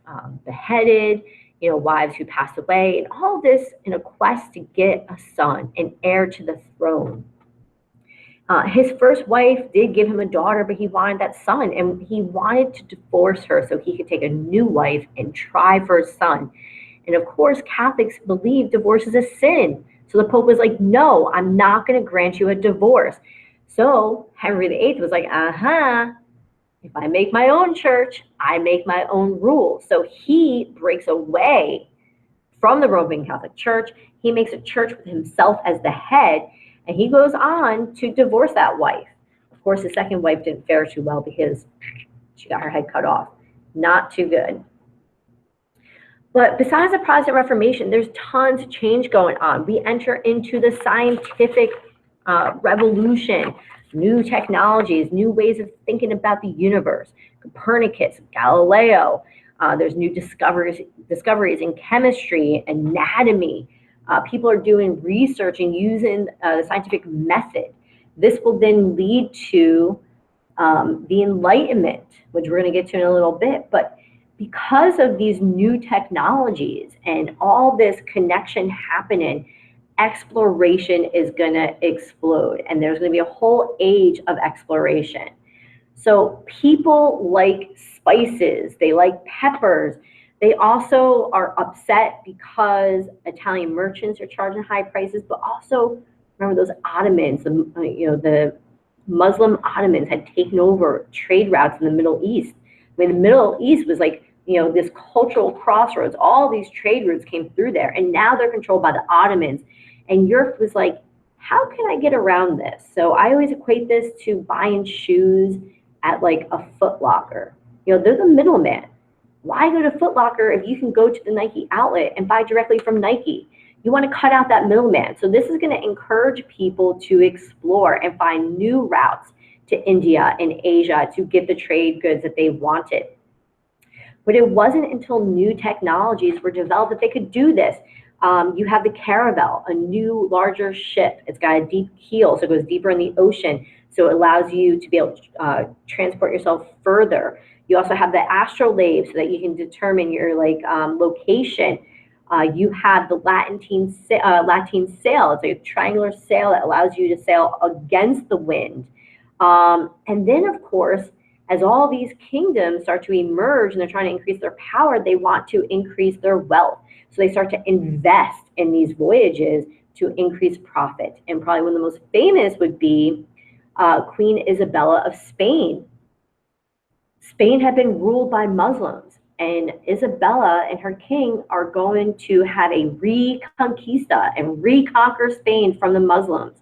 beheaded, wives who passed away, and all this in a quest to get a son, an heir to the throne. His first wife did give him a daughter, but he wanted that son, and he wanted to divorce her so he could take a new wife and try for a son. And of course, Catholics believe divorce is a sin. So the Pope was like, no, I'm not going to grant you a divorce. So Henry VIII was like, if I make my own church, I make my own rules. So he breaks away from the Roman Catholic Church. He makes a church with himself as the head, and he goes on to divorce that wife. Of course, his second wife didn't fare too well because she got her head cut off. Not too good. But besides the Protestant Reformation, there's tons of change going on. We enter into the scientific revolution, new technologies, new ways of thinking about the universe. Copernicus, Galileo, there's new discoveries in chemistry, anatomy. People are doing research and using the scientific method. This will then lead to the Enlightenment, which we're going to get to in a little bit. But because of these new technologies and all this connection happening, exploration is going to explode. And there's going to be a whole age of exploration. So people like spices, they like peppers. They also are upset because Italian merchants are charging high prices, but also remember those Ottomans, the Muslim Ottomans had taken over trade routes in the Middle East. I mean, the Middle East was like, this cultural crossroads. All these trade routes came through there, and now they're controlled by the Ottomans. And Europe was like, how can I get around this? So I always equate this to buying shoes at like a Foot Locker. They're the middleman. Why go to Foot Locker if you can go to the Nike outlet and buy directly from Nike? You want to cut out that middleman. So this is going to encourage people to explore and find new routes to India and Asia to get the trade goods that they wanted. But it wasn't until new technologies were developed that they could do this. You have the Caravel, a new, larger ship. It's got a deep keel, so it goes deeper in the ocean. So it allows you to be able to transport yourself further. You also have the astrolabe so that you can determine your location. You have the Latine sail. It's a triangular sail that allows you to sail against the wind. And then, of course, as all these kingdoms start to emerge and they're trying to increase their power, they want to increase their wealth. So they start to invest in these voyages to increase profit. And probably one of the most famous would be Queen Isabella of Spain. Spain had been ruled by Muslims, and Isabella and her king are going to have a reconquista and reconquer Spain from the Muslims,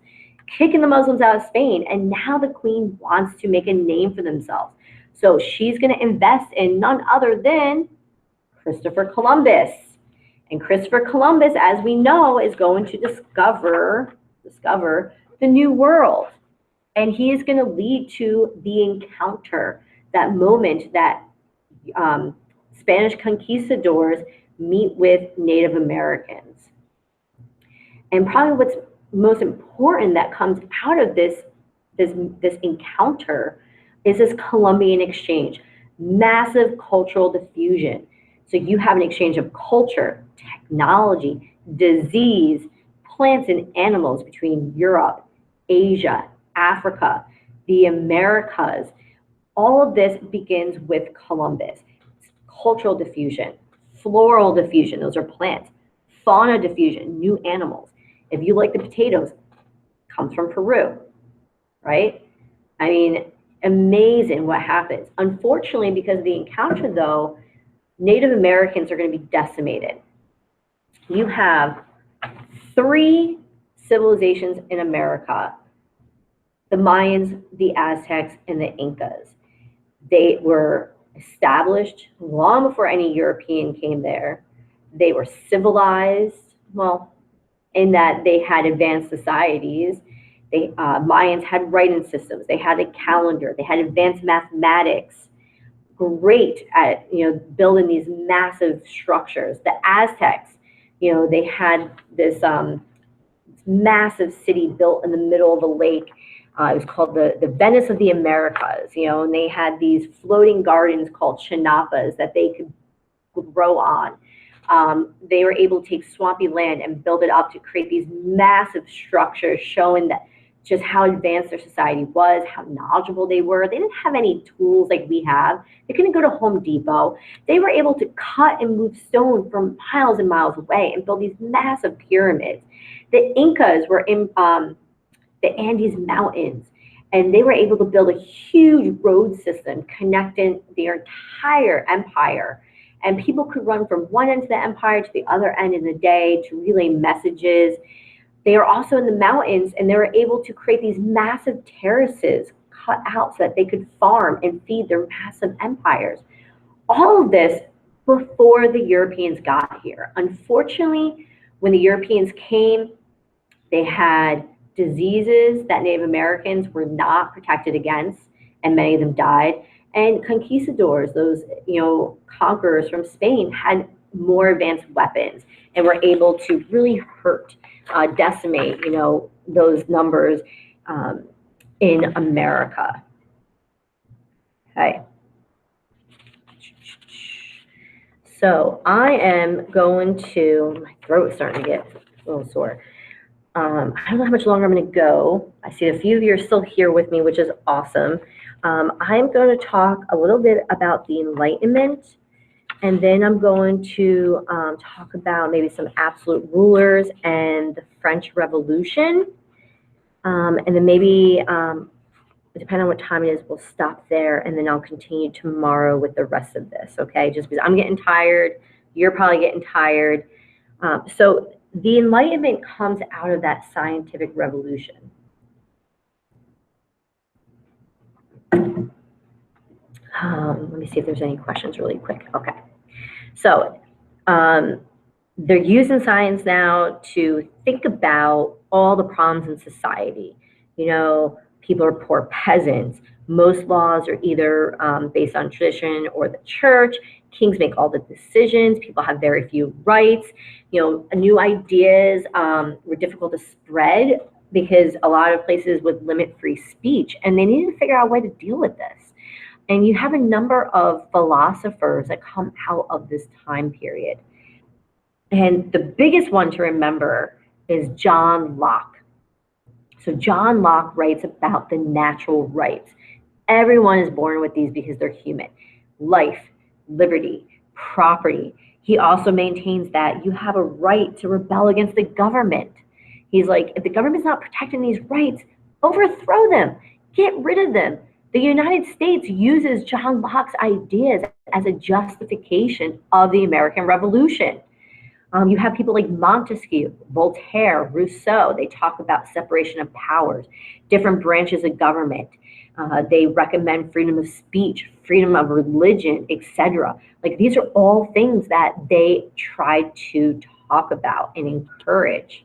kicking the Muslims out of Spain. And now the queen wants to make a name for themselves. So she's going to invest in none other than Christopher Columbus. And Christopher Columbus, as we know, is going to discover the New World. And he is going to lead to the encounter, that moment that Spanish conquistadors meet with Native Americans. And probably what's most important that comes out of this encounter is this Columbian exchange, massive cultural diffusion. So you have an exchange of culture, technology, disease, plants and animals between Europe, Asia, Africa, the Americas. All of this begins with Columbus. Cultural diffusion, floral diffusion, those are plants, fauna diffusion, new animals. If you like the potatoes, comes from Peru, right? I mean, amazing what happens. Unfortunately, because of the encounter though, Native Americans are going to be decimated. You have 3 civilizations in America: the Mayans, the Aztecs, and the Incas. They were established long before any European came there. They were civilized, well, in that they had advanced societies. Mayans had writing systems. They had a calendar. They had advanced mathematics. Great at building these massive structures. The Aztecs, they had this massive city built in the middle of a lake. It was called the Venice of the Americas, and they had these floating gardens called chinapas that they could grow on. They were able to take swampy land and build it up to create these massive structures, showing that just how advanced their society was, how knowledgeable they were. They didn't have any tools like we have. They couldn't go to Home Depot. They were able to cut and move stone from miles and miles away and build these massive pyramids. The Incas were in the Andes Mountains, and they were able to build a huge road system connecting their entire empire. And people could run from one end of the empire to the other end in the day to relay messages. They are also in the mountains, and they were able to create these massive terraces cut out so that they could farm and feed their massive empires. All of this before the Europeans got here. Unfortunately, when the Europeans came, they had diseases that Native Americans were not protected against, and many of them died. And conquistadors, those conquerors from Spain, had more advanced weapons and were able to really hurt, decimate, those numbers in America. Okay. So I am going to, my throat is starting to get a little sore. I don't know how much longer I'm going to go. I see a few of you are still here with me, which is awesome. I'm going to talk a little bit about the Enlightenment, and then I'm going to talk about maybe some absolute rulers and the French Revolution. And then maybe, depending on what time it is, we'll stop there, and then I'll continue tomorrow with the rest of this, okay? Just because I'm getting tired, you're probably getting tired. So the Enlightenment comes out of that scientific revolution. Let me see if there's any questions really quick. Okay. So they're using science now to think about all the problems in society. People are poor peasants. Most laws are either based on tradition or the church. Kings make all the decisions. People have very few rights. New ideas were difficult to spread because a lot of places would limit free speech, and they needed to figure out a way to deal with this. And you have a number of philosophers that come out of this time period. And the biggest one to remember is John Locke. So John Locke writes about the natural rights. Everyone is born with these because they're human. Life, liberty, property. He also maintains that you have a right to rebel against the government. He's like, if the government's not protecting these rights, overthrow them, get rid of them. The United States uses John Locke's ideas as a justification of the American Revolution. You have people like Montesquieu, Voltaire, Rousseau. They talk about separation of powers, different branches of government. They recommend freedom of speech, freedom of religion, etc. Like these are all things that they try to talk about and encourage.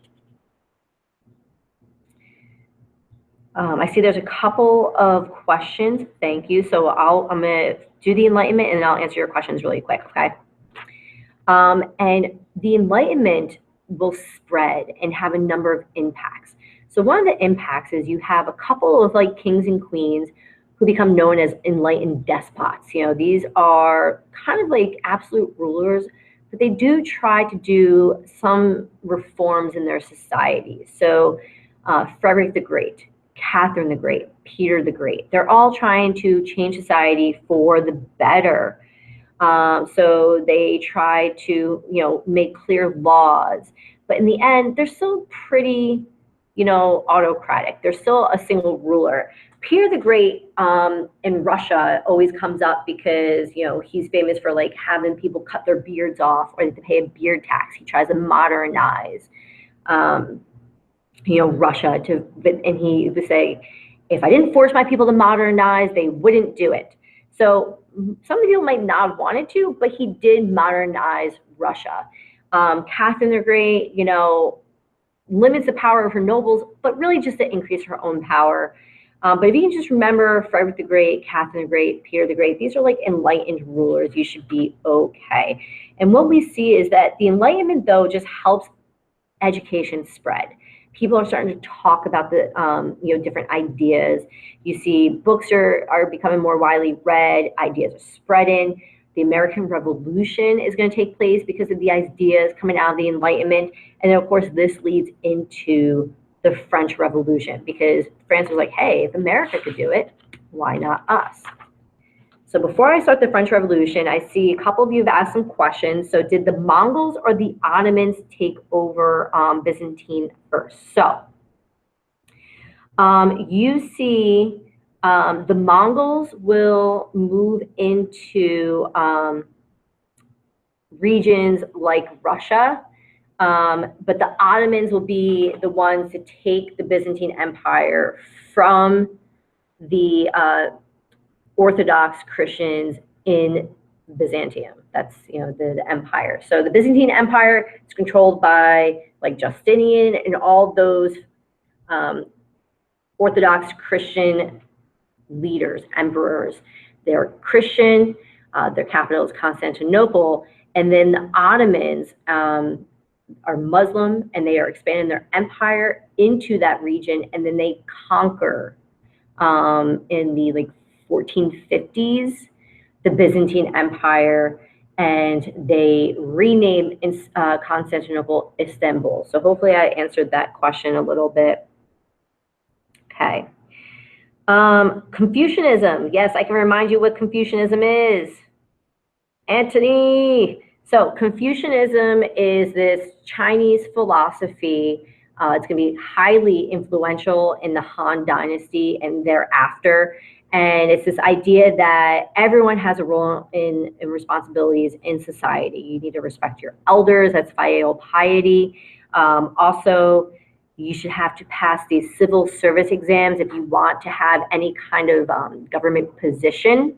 I see there's a couple of questions. Thank you. So I'm going to do the Enlightenment and then I'll answer your questions really quick, okay? And the Enlightenment will spread and have a number of impacts. So one of the impacts is you have a couple of like kings and queens who become known as enlightened despots. You know, these are kind of like absolute rulers, but they do try to do some reforms in their society. So Frederick the Great, Catherine the Great, Peter the Great, they're all trying to change society for the better. So they try to, you know, make clear laws, but in the end, they're still pretty, you know, autocratic. They're still a single ruler. Peter the Great in Russia always comes up because, you know, he's famous for like having people cut their beards off or to pay a beard tax. He tries to modernize, you know, Russia and he would say, if I didn't force my people to modernize, they wouldn't do it. So some of the people might not have wanted to, but he did modernize Russia. Catherine the Great, you know, limits the power of her nobles, but really just to increase her own power. But if you can just remember Frederick the Great, Catherine the Great, Peter the Great, these are like enlightened rulers. You should be okay. And what we see is that the Enlightenment, though, just helps education spread. People are starting to talk about the you know, different ideas. You see books are becoming more widely read, ideas are spreading. The American Revolution is going to take place because of the ideas coming out of the Enlightenment. And then, of course, this leads into the French Revolution because France was like, hey, if America could do it, why not us? So before I start the French Revolution, I see a couple of you have asked some questions. So did the Mongols or the Ottomans take over Byzantine first? So you see the Mongols will move into regions like Russia, but the Ottomans will be the ones to take the Byzantine Empire from the Orthodox Christians in Byzantium. That's, you know, the empire. So the Byzantine Empire is controlled by like Justinian and all those Orthodox Christian leaders, emperors. They're Christian, their capital is Constantinople, and then the Ottomans are Muslim and they are expanding their empire into that region, and then they conquer in the like 1450s the Byzantine Empire, and they renamed Constantinople Istanbul. So hopefully I answered that question a little bit. Okay. Confucianism. Yes, I can remind you what Confucianism is. Anthony. So Confucianism is this Chinese philosophy. It's going to be highly influential in the Han Dynasty and thereafter. And it's this idea that everyone has a role in responsibilities in society. You need to respect your elders. That's filial piety. Also, you should have to pass these civil service exams if you want to have any kind of government position.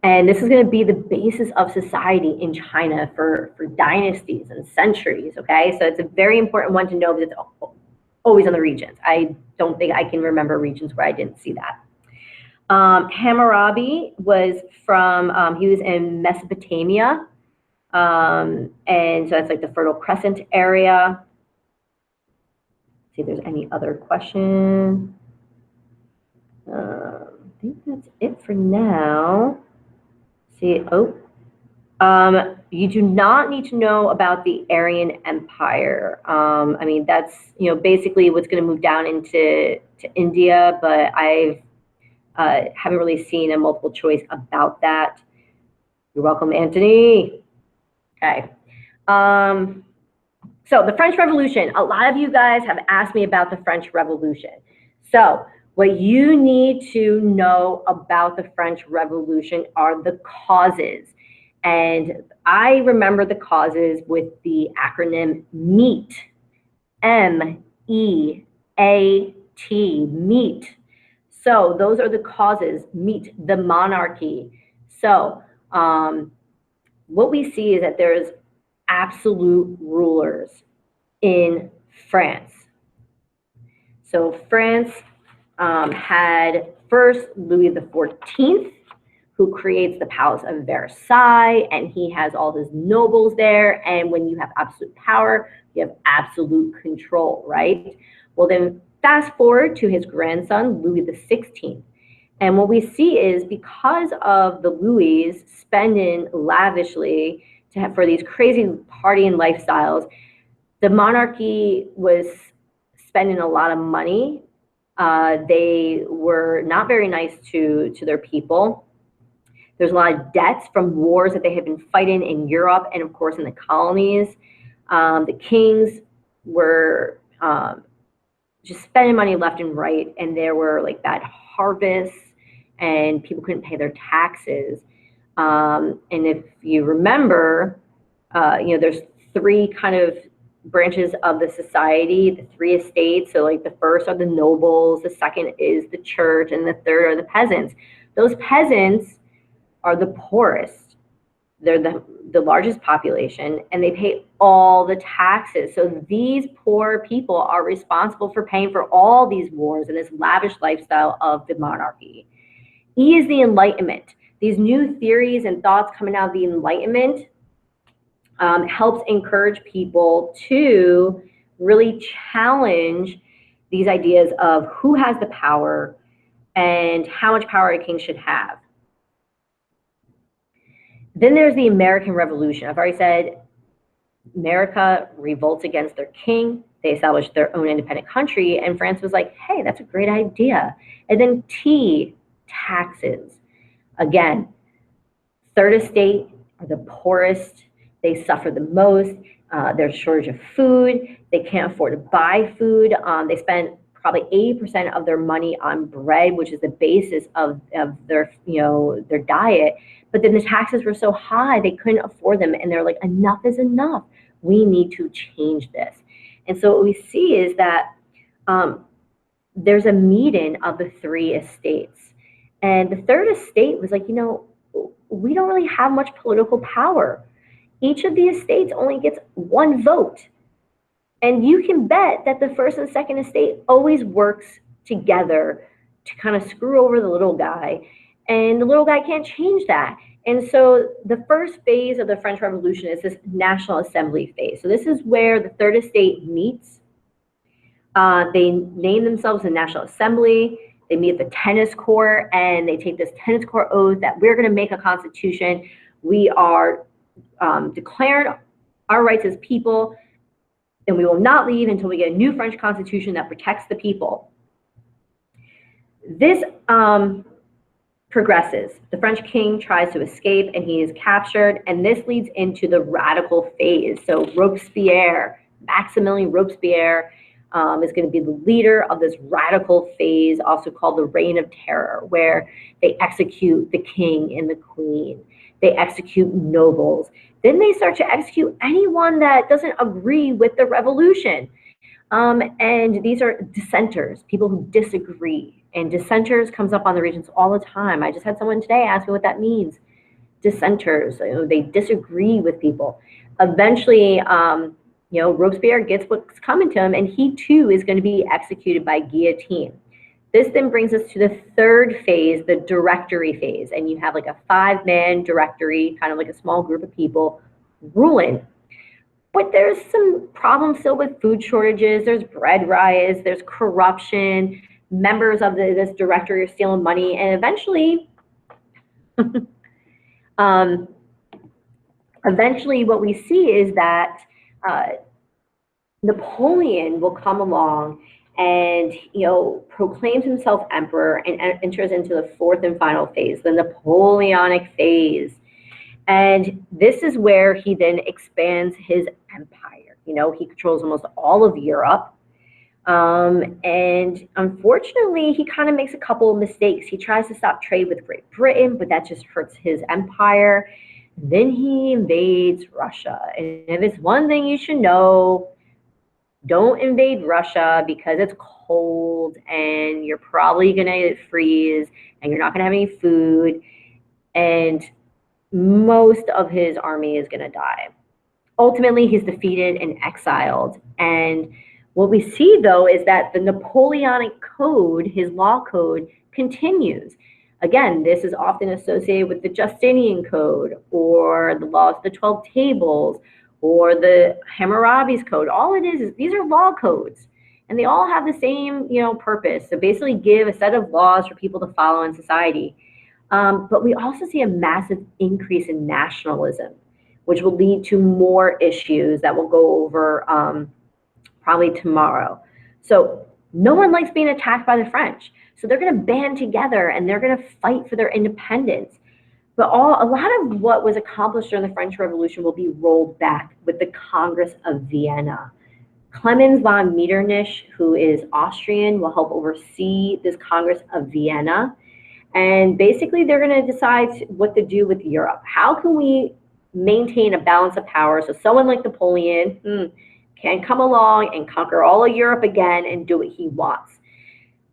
And this is going to be the basis of society in China for dynasties and centuries, okay? So it's a very important one to know because it's always on the regions. I don't think I can remember regions where I didn't see that. Hammurabi was from, he was in Mesopotamia. And so that's like the Fertile Crescent area. See if there's any other question. I think that's it for now. See, you do not need to know about the Aryan Empire. I mean, that's, you know, basically what's going to move down into India, but I haven't really seen a multiple choice about that. You're welcome, Anthony. Okay. So the French Revolution, a lot of you guys have asked me about the French Revolution. So What you need to know about the French Revolution are the causes. And I remember the causes with the acronym MEAT, M-E-A-T, MEAT. So those are the causes. Meet the monarchy. So what we see is that there's absolute rulers in France. So France had first Louis XIV, who creates the Palace of Versailles, and he has all his nobles there. And when you have absolute power, you have absolute control, right? Well, then fast forward to his grandson, Louis XVI. And what we see is because of the Louis spending lavishly for these crazy partying lifestyles, the monarchy was spending a lot of money. They were not very nice to their people. There's a lot of debts from wars that they had been fighting in Europe and, of course, in the colonies. The kings were just spending money left and right, and there were like bad harvests, and people couldn't pay their taxes. And if you remember, there's three kind of branches of the society, the three estates. So like the first are the nobles, the second is the church, and the third are the peasants. Those peasants are the poorest. They're the largest population, and they pay all the taxes. So these poor people are responsible for paying for all these wars and this lavish lifestyle of the monarchy. E is the Enlightenment. These new theories and thoughts coming out of the Enlightenment helps encourage people to really challenge these ideas of who has the power and how much power a king should have. Then there's the American Revolution. I've already said America revolts against their king. They established their own independent country, and France was like, hey, that's a great idea. And then T, taxes. Again, third estate are the poorest. They suffer the most. There's a shortage of food. They can't afford to buy food. They spend probably 80% of their money on bread, which is the basis of their diet. But then the taxes were so high, they couldn't afford them. And they're like, enough is enough. We need to change this. And so what we see is that there's a meeting of the three estates. And the third estate was like, we don't really have much political power. Each of the estates only gets one vote. And you can bet that the first and second estate always works together to kind of screw over the little guy. And the little guy can't change that. And so the first phase of the French Revolution is this National Assembly phase. So this is where the third estate meets. They name themselves the National Assembly. They meet at the tennis court, and they take this tennis court oath that we're going to make a constitution. We are declaring our rights as people, and we will not leave until we get a new French constitution that protects the people. This progresses. The French king tries to escape, and he is captured, and this leads into the radical phase. So Robespierre, Maximilien Robespierre, is going to be the leader of this radical phase, also called the Reign of Terror, where they execute the king and the queen. They execute nobles. Then they start to execute anyone that doesn't agree with the revolution. And these are dissenters, people who disagree. And dissenters comes up on the Regents all the time. I just had someone today ask me what that means. Dissenters, they disagree with people. Eventually, Robespierre gets what's coming to him, and he too is going to be executed by guillotine. This then brings us to the third phase, the directory phase. And you have like a 5-man directory, kind of like a small group of people ruling. But there's some problems still with food shortages. There's bread riots. There's corruption. Members of this directory are stealing money. And eventually, what we see is that Napoleon will come along and proclaims himself emperor and enters into the fourth and final phase, the Napoleonic phase. And this is where he then expands his empire. He controls almost all of Europe. And unfortunately, he kind of makes a couple of mistakes. He tries to stop trade with Great Britain, but that just hurts his empire. Then he invades Russia. And if it's one thing you should know, don't invade Russia because it's cold and you're probably going to freeze and you're not going to have any food. And most of his army is going to die. Ultimately, he's defeated and exiled. And what we see, though, is that the Napoleonic Code, his law code, continues. Again, this is often associated with the Justinian Code or the laws of the 12 Tables or the Hammurabi's Code. All it is these are law codes, and they all have the same, purpose. So basically give a set of laws for people to follow in society. But we also see a massive increase in nationalism, which will lead to more issues that we'll go over probably tomorrow. So no one likes being attacked by the French. So they're going to band together and they're going to fight for their independence. But a lot of what was accomplished during the French Revolution will be rolled back with the Congress of Vienna. Clemens von Metternich, who is Austrian, will help oversee this Congress of Vienna. And basically, they're going to decide what to do with Europe. How can we maintain a balance of power so someone like Napoleon can come along and conquer all of Europe again and do what he wants?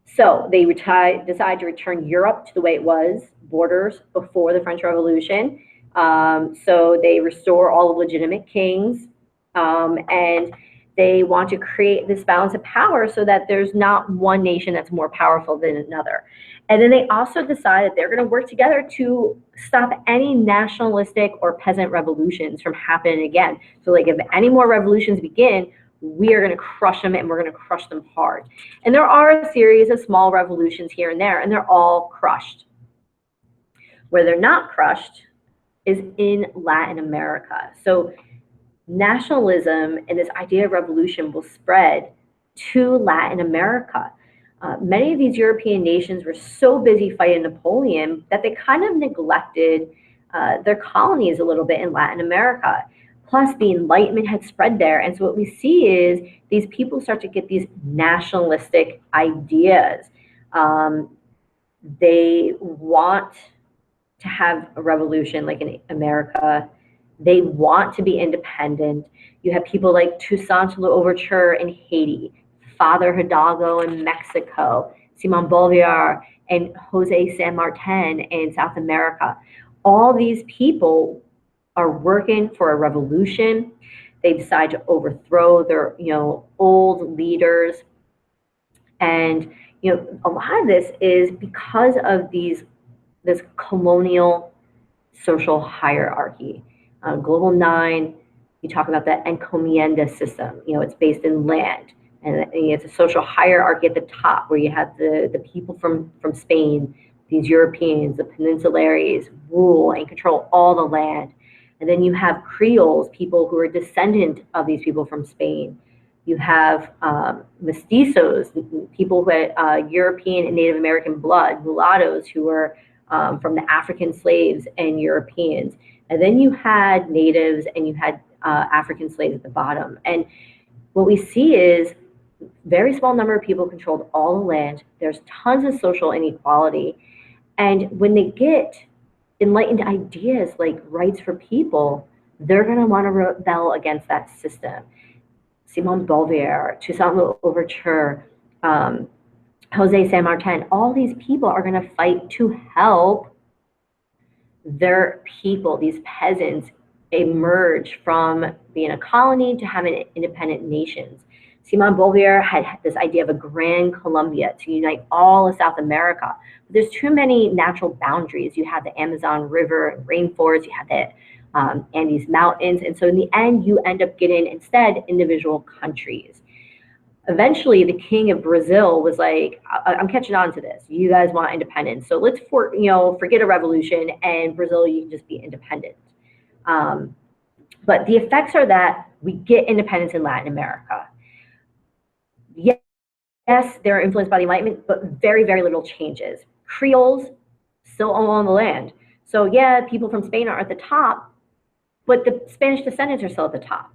So they decide to return Europe to the way it was, borders before the French Revolution. So they restore all the legitimate kings, and they want to create this balance of power so that there's not one nation that's more powerful than another. And then they also decide that they're going to work together to stop any nationalistic or peasant revolutions from happening again. So like if any more revolutions begin, we are going to crush them, and we're going to crush them hard. And there are a series of small revolutions here and there, and they're all crushed. Where they're not crushed is in Latin America. So nationalism and this idea of revolution will spread to Latin America. Many of these European nations were so busy fighting Napoleon that they kind of neglected their colonies a little bit in Latin America. Plus, the Enlightenment had spread there. And so what we see is these people start to get these nationalistic ideas. They want to have a revolution like in America. They want to be independent. You have people like Toussaint Louverture in Haiti, Father Hidalgo in Mexico, Simon Bolivar and Jose San Martin in South America. All these people are working for a revolution. They decide to overthrow their, old leaders. And, a lot of this is because of this colonial social hierarchy. Global 9, you talk about the encomienda system. It's based in land. And it's a social hierarchy at the top where you have the people from Spain, these Europeans, the peninsulares, rule and control all the land. And then you have Creoles, people who are descendant of these people from Spain. You have mestizos, people who had European and Native American blood, mulattoes who were from the African slaves and Europeans. And then you had natives and you had African slaves at the bottom. And what we see is very small number of people controlled all the land. There's tons of social inequality. And when they get enlightened ideas like rights for people, they're going to want to rebel against that system. Simon Bolivar, Toussaint Louverture, Jose San Martin, all these people are going to fight to help their people, these peasants, emerge from being a colony to having independent nations. Simon Bolivar had this idea of a Grand Colombia to unite all of South America. But there's too many natural boundaries. You have the Amazon River and rainforest, you have the Andes Mountains. And so in the end, you end up getting instead individual countries. Eventually, the king of Brazil was like, I'm catching on to this. You guys want independence. So let's forget a revolution, and Brazil, you can just be independent. But the effects are that we get independence in Latin America. Yes, they're influenced by the Enlightenment, but very, very little changes. Creoles still own the land. So yeah, people from Spain are at the top, but the Spanish descendants are still at the top.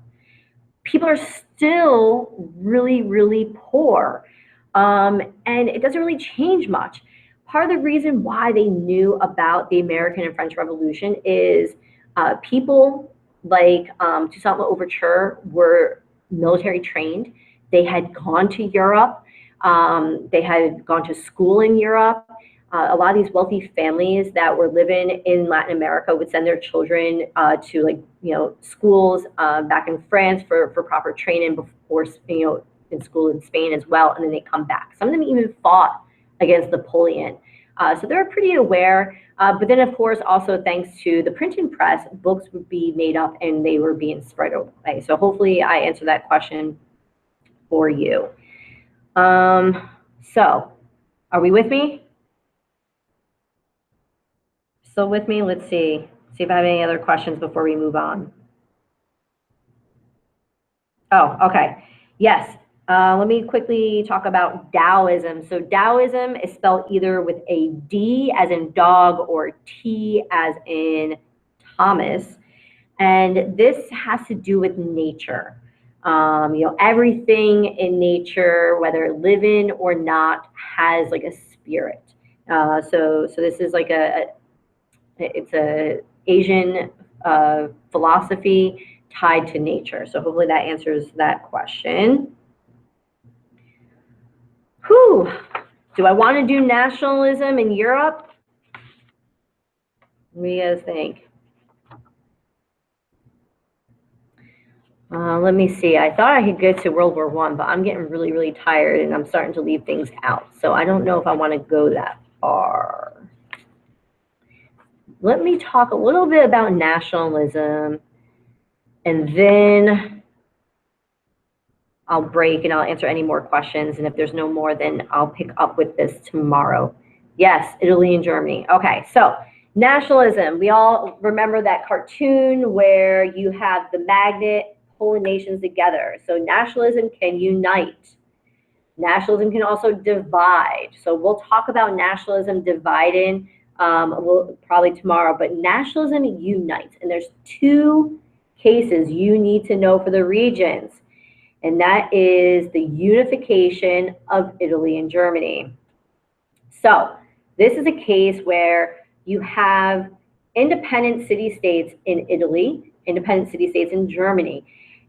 People are still really, really poor. And it doesn't really change much. Part of the reason why they knew about the American and French Revolution is people like Toussaint Louverture were military trained. They had gone to Europe. They had gone to school in Europe. A lot of these wealthy families that were living in Latin America would send their children to schools back in France for proper training before in school in Spain as well, and then they come back. Some of them even fought against Napoleon. So they were pretty aware. But then, of course, also thanks to the printing press, books would be made up and they were being spread away. So hopefully I answered that question for you. So are we with me? Still with me? Let's see. See if I have any other questions before we move on. Oh, okay. Yes. Let me quickly talk about Taoism. So Taoism is spelled either with a D as in dog or T as in Thomas. And this has to do with nature. Everything in nature, whether living or not, has like a spirit. So this is like it's a Asian philosophy tied to nature. So hopefully that answers that question. Whew. Do I want to do nationalism in Europe? What do you guys think? Let me see. I thought I could go to World War I, but I'm getting really, really tired and I'm starting to leave things out. So I don't know if I want to go that far. Let me talk a little bit about nationalism and then I'll break and I'll answer any more questions. And if there's no more, then I'll pick up with this tomorrow. Yes, Italy and Germany. Okay, so nationalism. We all remember that cartoon where you have the magnet pulling nations together. So nationalism can unite. Nationalism can also divide. So we'll talk about nationalism dividing probably tomorrow, but nationalism unites. And there's two cases you need to know for the regions. And that is the unification of Italy and Germany. So this is a case where you have independent city-states in Italy, independent city-states in Germany.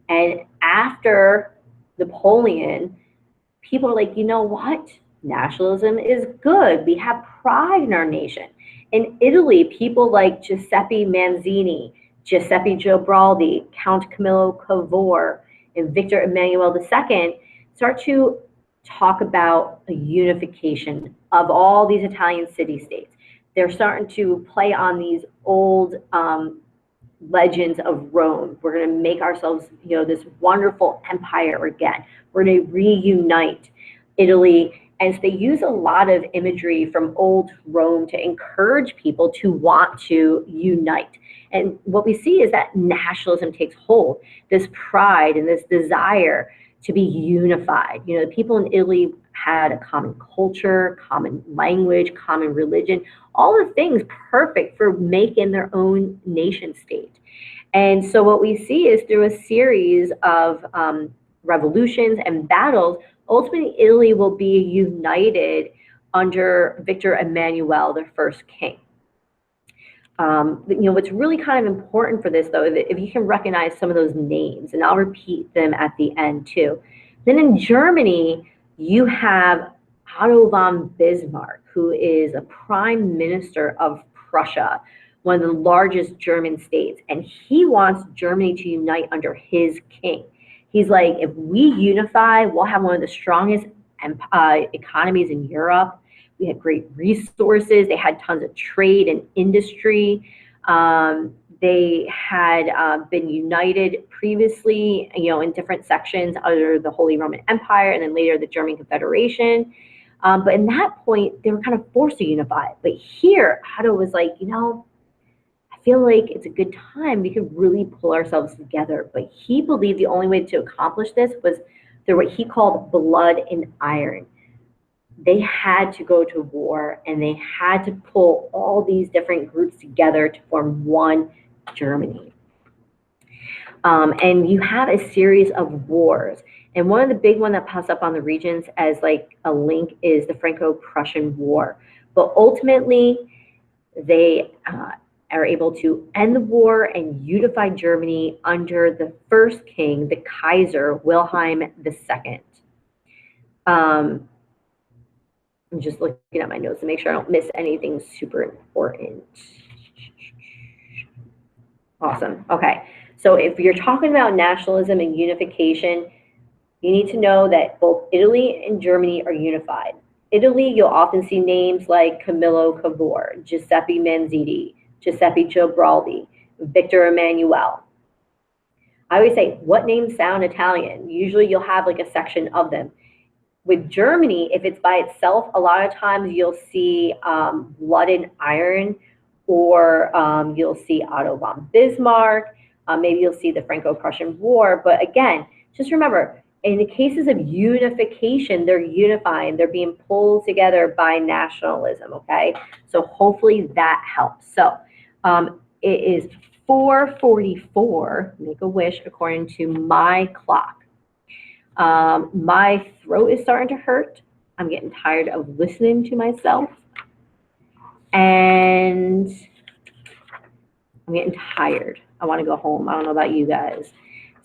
And after Napoleon, people are like, you know what? Nationalism is good. We have pride in our nation. In Italy, people like Giuseppe Mazzini, Giuseppe Garibaldi, Count Camillo Cavour, and Victor Emmanuel II start to talk about a unification of all these Italian city-states. They're starting to play on these old legends of Rome. We're going to make ourselves, this wonderful empire again. We're going to reunite Italy. And so they use a lot of imagery from old Rome to encourage people to want to unite. And what we see is that nationalism takes hold, this pride and this desire to be unified. The people in Italy had a common culture, common language, common religion, all the things perfect for making their own nation state. And so what we see is through a series of revolutions and battles, ultimately Italy will be united under Victor Emmanuel, the first king. What's really kind of important for this, though, if you can recognize some of those names, and I'll repeat them at the end too. Then in Germany, you have Otto von Bismarck, who is a prime minister of Prussia, one of the largest German states, and he wants Germany to unite under his king. He's like, if we unify, we'll have one of the strongest economies in Europe. We had great resources. They had tons of trade and industry. They had been united previously, in different sections under the Holy Roman Empire and then later the German Confederation. But in that point, they were kind of forced to unify. But here, Otto was like, I feel like it's a good time. We could really pull ourselves together. But he believed the only way to accomplish this was through what he called blood and iron. They had to go to war and they had to pull all these different groups together to form one Germany. And you have a series of wars. And one of the big one that pops up on the Regents as like a link is the Franco-Prussian War. But ultimately, they are able to end the war and unify Germany under the first king, the Kaiser Wilhelm II. I'm just looking at my notes to make sure I don't miss anything super important. Awesome. Okay. So if you're talking about nationalism and unification, you need to know that both Italy and Germany are unified. Italy, you'll often see names like Camillo Cavour, Giuseppe Manzini, Giuseppe Giobraldi, Victor Emmanuel. I always say, what names sound Italian? Usually you'll have like a section of them. With Germany, if it's by itself, a lot of times you'll see Blood and Iron, or you'll see Otto von Bismarck, maybe you'll see the Franco-Prussian War. But again, just remember, in the cases of unification, they're unifying, they're being pulled together by nationalism, okay? So hopefully that helps. So it is 4:44, make a wish according to my clock. My throat is starting to hurt. I'm getting tired of listening to myself. And I'm getting tired. I want to go home. I don't know about you guys.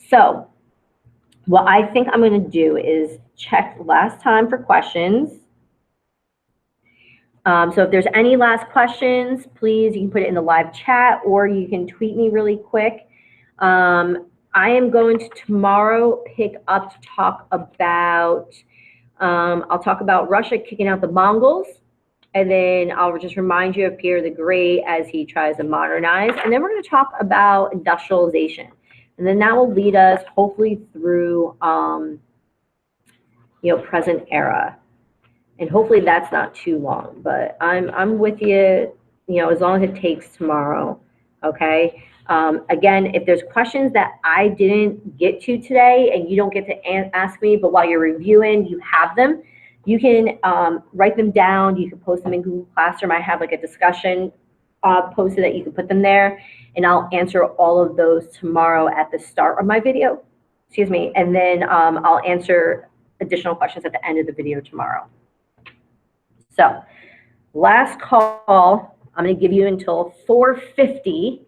So what I think I'm going to do is check last time for questions. So if there's any last questions, please, you can put it in the live chat or you can tweet me really quick. I am going to tomorrow pick up to talk about, I'll talk about Russia kicking out the Mongols. And then I'll just remind you of Peter the Great as he tries to modernize. And then we're going to talk about industrialization. And then that will lead us hopefully through, present era. And hopefully that's not too long. But I'm with you, as long as it takes tomorrow. Okay. Again, if there's questions that I didn't get to today and you don't get to ask me, but while you're reviewing, you have them, you can write them down. You can post them in Google Classroom. I have like a discussion posted that you can put them there, and I'll answer all of those tomorrow at the start of my video. Excuse me. And then I'll answer additional questions at the end of the video tomorrow. So last call, I'm going to give you until 4:50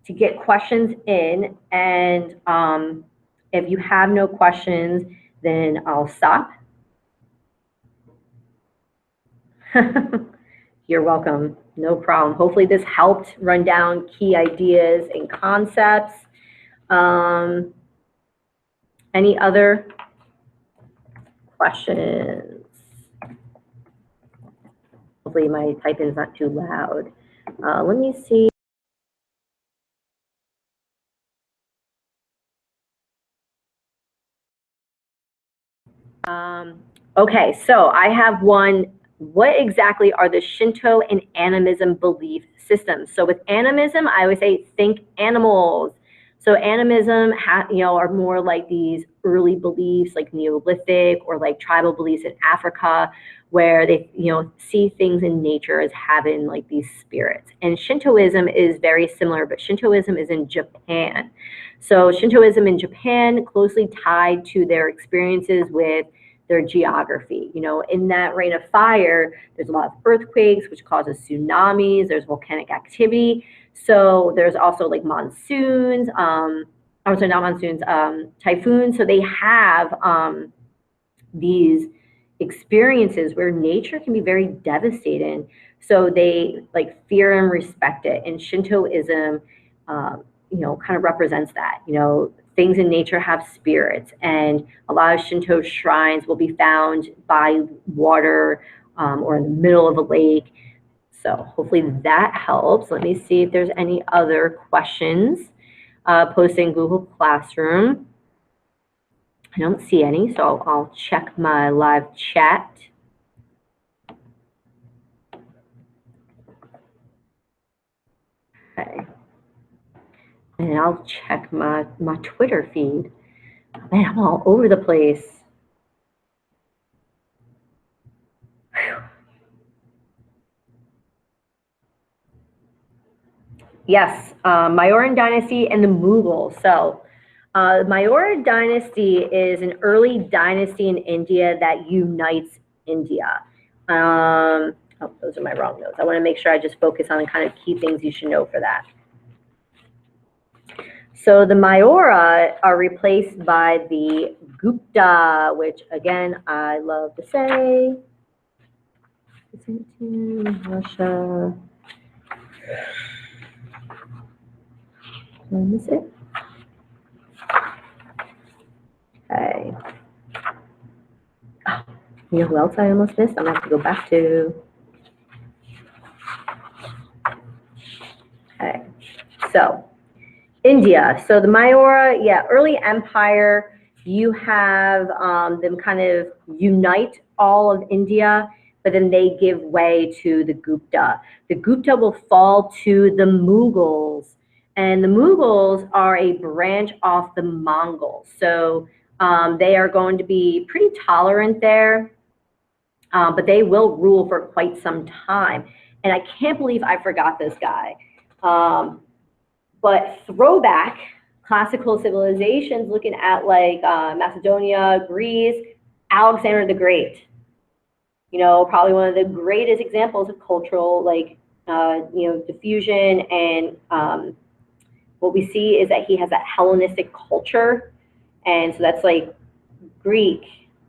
to get questions in. And if you have no questions, then I'll stop. You're welcome. No problem. Hopefully this helped run down key ideas and concepts. Any other questions? Hopefully my typing is not too loud. Let me see. Okay, so I have one. What exactly are the Shinto and animism belief systems? So with animism, I always say think animals. So animism, are more like these early beliefs, like Neolithic or like tribal beliefs in Africa, where they, see things in nature as having like these spirits. And Shintoism is very similar, but Shintoism is in Japan. So Shintoism in Japan closely tied to their experiences with their geography. In that rain of fire, there's a lot of earthquakes, which causes tsunamis, there's volcanic activity. So there's also like monsoons, typhoons. So they have these experiences where nature can be very devastating. So they like fear and respect it. And Shintoism, kind of represents that. Things in nature have spirits, and a lot of Shinto shrines will be found by water or in the middle of a lake. So hopefully that helps. Let me see if there's any other questions posted in Google Classroom. I don't see any, so I'll check my live chat. Okay. And I'll check my Twitter feed. Man, I'm all over the place. Whew. Yes, Mauryan dynasty and the Mughals. So Maurya dynasty is an early dynasty in India that unites India. Oh, those are my wrong notes. I want to make sure I just focus on the kind of key things you should know for that. So the Maurya are replaced by the Gupta, which again, I love to say. Byzantine, Russia. Did I miss it? Okay. Oh, you know who else I almost missed? I'm going to have to go back to. Okay. So, India. So the Maurya, yeah, early empire, you have them kind of unite all of India, but then they give way to the Gupta. The Gupta will fall to the Mughals, and the Mughals are a branch off the Mongols. So they are going to be pretty tolerant there, but they will rule for quite some time. And I can't believe I forgot this guy. But throwback, classical civilizations, looking at like Macedonia, Greece, Alexander the Great. You know, probably one of the greatest examples of cultural, like, diffusion. And what we see is that he has that Hellenistic culture. And so that's like Greek,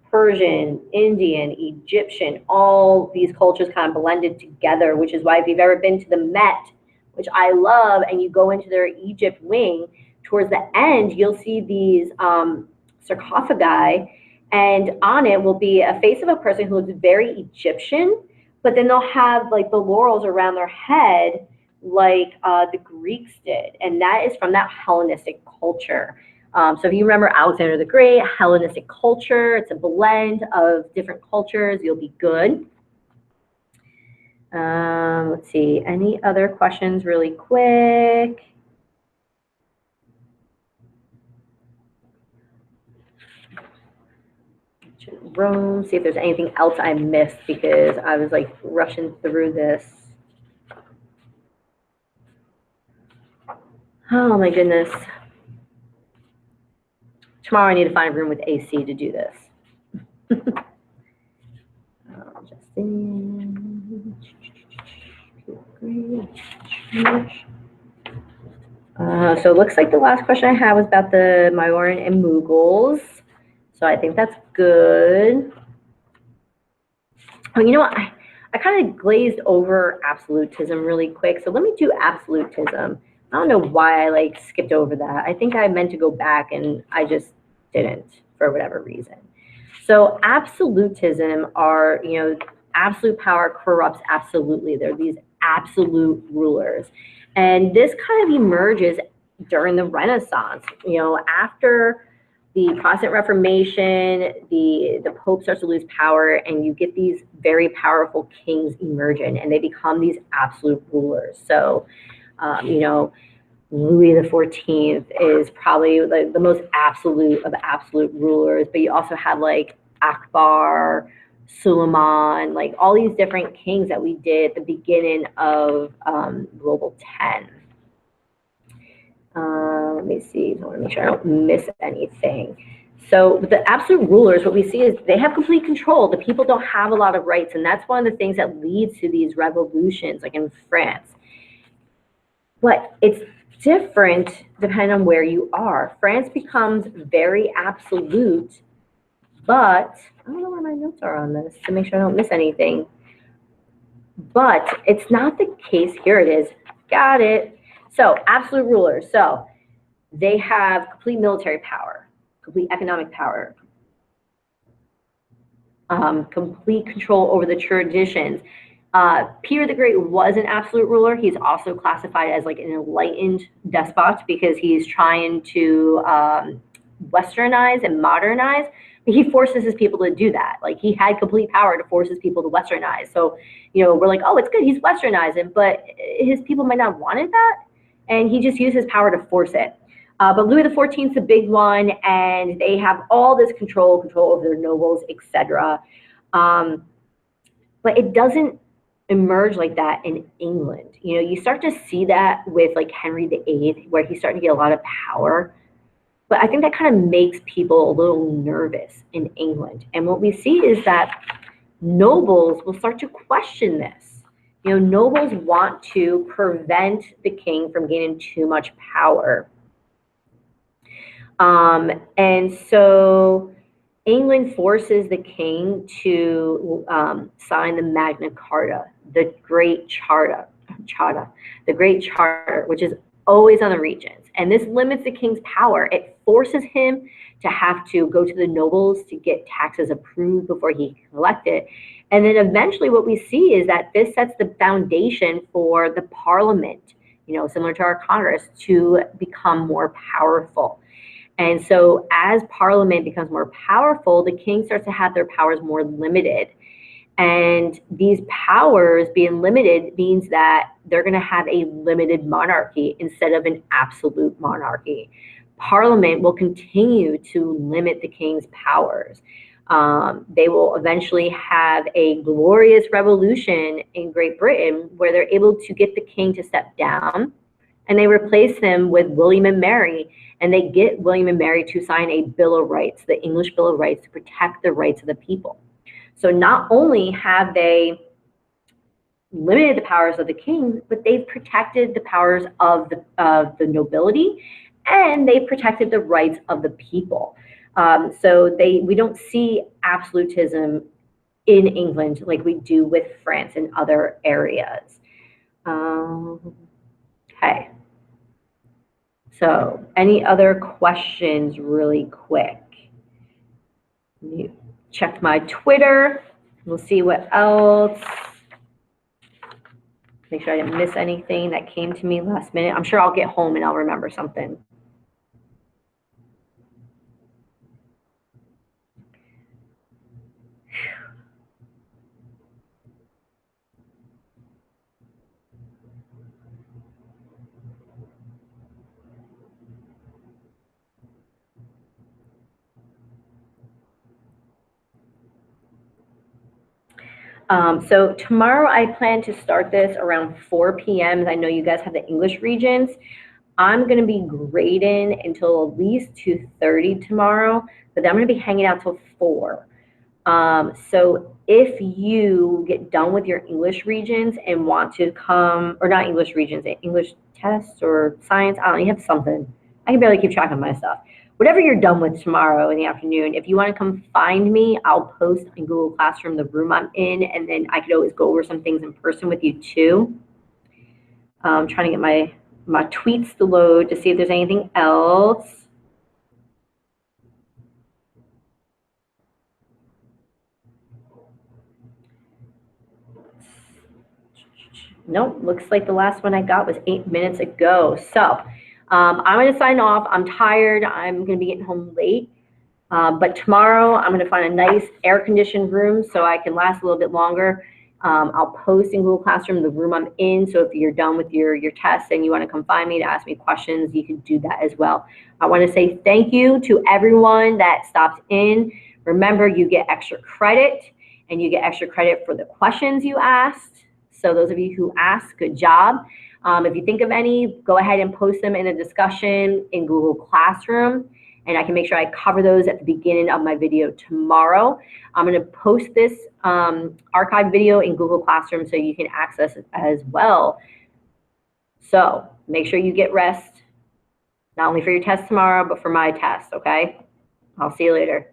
Persian, Indian, Egyptian, all these cultures kind of blended together, which is why if you've ever been to the Met, which I love, and you go into their Egypt wing, towards the end, you'll see these sarcophagi, and on it will be a face of a person who looks very Egyptian, but then they'll have like the laurels around their head like the Greeks did, and that is from that Hellenistic culture. So if you remember Alexander the Great, Hellenistic culture, it's a blend of different cultures, you'll be good. Let's see, any other questions really quick? Rome, see if there's anything else I missed because I was like rushing through this. Oh my goodness. Tomorrow I need to find a room with AC to do this. So it looks like the last question I had was about the Mauryan and Mughals. So I think that's good. Oh, you know what? I kind of glazed over absolutism really quick. So let me do absolutism. I don't know why I like skipped over that. I think I meant to go back and I just didn't for whatever reason. So absolutism are, absolute power corrupts absolutely. They're these absolute rulers. And this kind of emerges during the Renaissance, after the Protestant Reformation, the Pope starts to lose power, and you get these very powerful kings emerging, and they become these absolute rulers. So, Louis XIV is probably like the most absolute of absolute rulers, but you also have like Akbar, Suleiman, like all these different kings that we did at the beginning of Global 10. Let me see, I want to make sure I don't miss anything. So with the absolute rulers, what we see is they have complete control. The people don't have a lot of rights, and that's one of the things that leads to these revolutions, like in France. But it's different depending on where you are. France becomes very absolute, but I don't know where my notes are on this to make sure I don't miss anything. But it's not the case. Here it is. Got it. So absolute rulers. So they have complete military power, complete economic power, complete control over the traditions. Peter the Great was an absolute ruler. He's also classified as like an enlightened despot because he's trying to westernize and modernize. But he forces his people to do that. Like he had complete power to force his people to westernize. So, we're like, oh, it's good. He's westernizing, but his people might not wanted that. And he just used his power to force it. But Louis XIV is the big one, and they have all this control over their nobles, etc. But it doesn't emerge like that in England. You start to see that with like Henry VIII, where he's starting to get a lot of power. But I think that kind of makes people a little nervous in England. And what we see is that nobles will start to question this. You know, nobles want to prevent the king from gaining too much power. And so England forces the king to sign the Magna Carta, the Great Charter, which is always on the regents. And this limits the king's power. It forces him to have to go to the nobles to get taxes approved before he can collect it. And then eventually what we see is that this sets the foundation for the parliament, you know, similar to our Congress, to become more powerful. And so as parliament becomes more powerful, the king starts to have their powers more limited. And these powers being limited means that they're going to have a limited monarchy instead of an absolute monarchy. Parliament will continue to limit the king's powers. They will eventually have a glorious revolution in Great Britain where they're able to get the king to step down, and they replace him with William and Mary, and they get William and Mary to sign a Bill of Rights, the English Bill of Rights, to protect the rights of the people. So not only have they limited the powers of the king, but they've protected the powers of the nobility, and they protected the rights of the people. So we don't see absolutism in England like we do with France and other areas. Okay. So any other questions really quick? Let me check my Twitter. We'll see what else. Make sure I didn't miss anything that came to me last minute. I'm sure I'll get home and I'll remember something. So tomorrow I plan to start this around 4 p.m. I know you guys have the English Regents. I'm going to be grading until at least 2:30 tomorrow, but then I'm going to be hanging out till 4. So if you get done with your English Regents and want to come, or not English Regents, English tests or science, I don't know, you have something. I can barely keep track of my stuff. Whatever you're done with tomorrow in the afternoon, if you want to come find me, I'll post in Google Classroom the room I'm in, and then I could always go over some things in person with you too. I'm trying to get my tweets to load to see if there's anything else. Nope, looks like the last one I got was 8 minutes ago. So I'm going to sign off. I'm tired. I'm going to be getting home late. But tomorrow I'm going to find a nice air-conditioned room so I can last a little bit longer. I'll post in Google Classroom the room I'm in. So if you're done with your tests and you want to come find me to ask me questions, you can do that as well. I want to say thank you to everyone that stopped in. Remember, you get extra credit, and you get extra credit for the questions you asked. So those of you who asked, good job. If you think of any, go ahead and post them in the discussion in Google Classroom, and I can make sure I cover those at the beginning of my video tomorrow. I'm going to post this archive video in Google Classroom so you can access it as well. So make sure you get rest, not only for your test tomorrow, but for my test, okay? I'll see you later.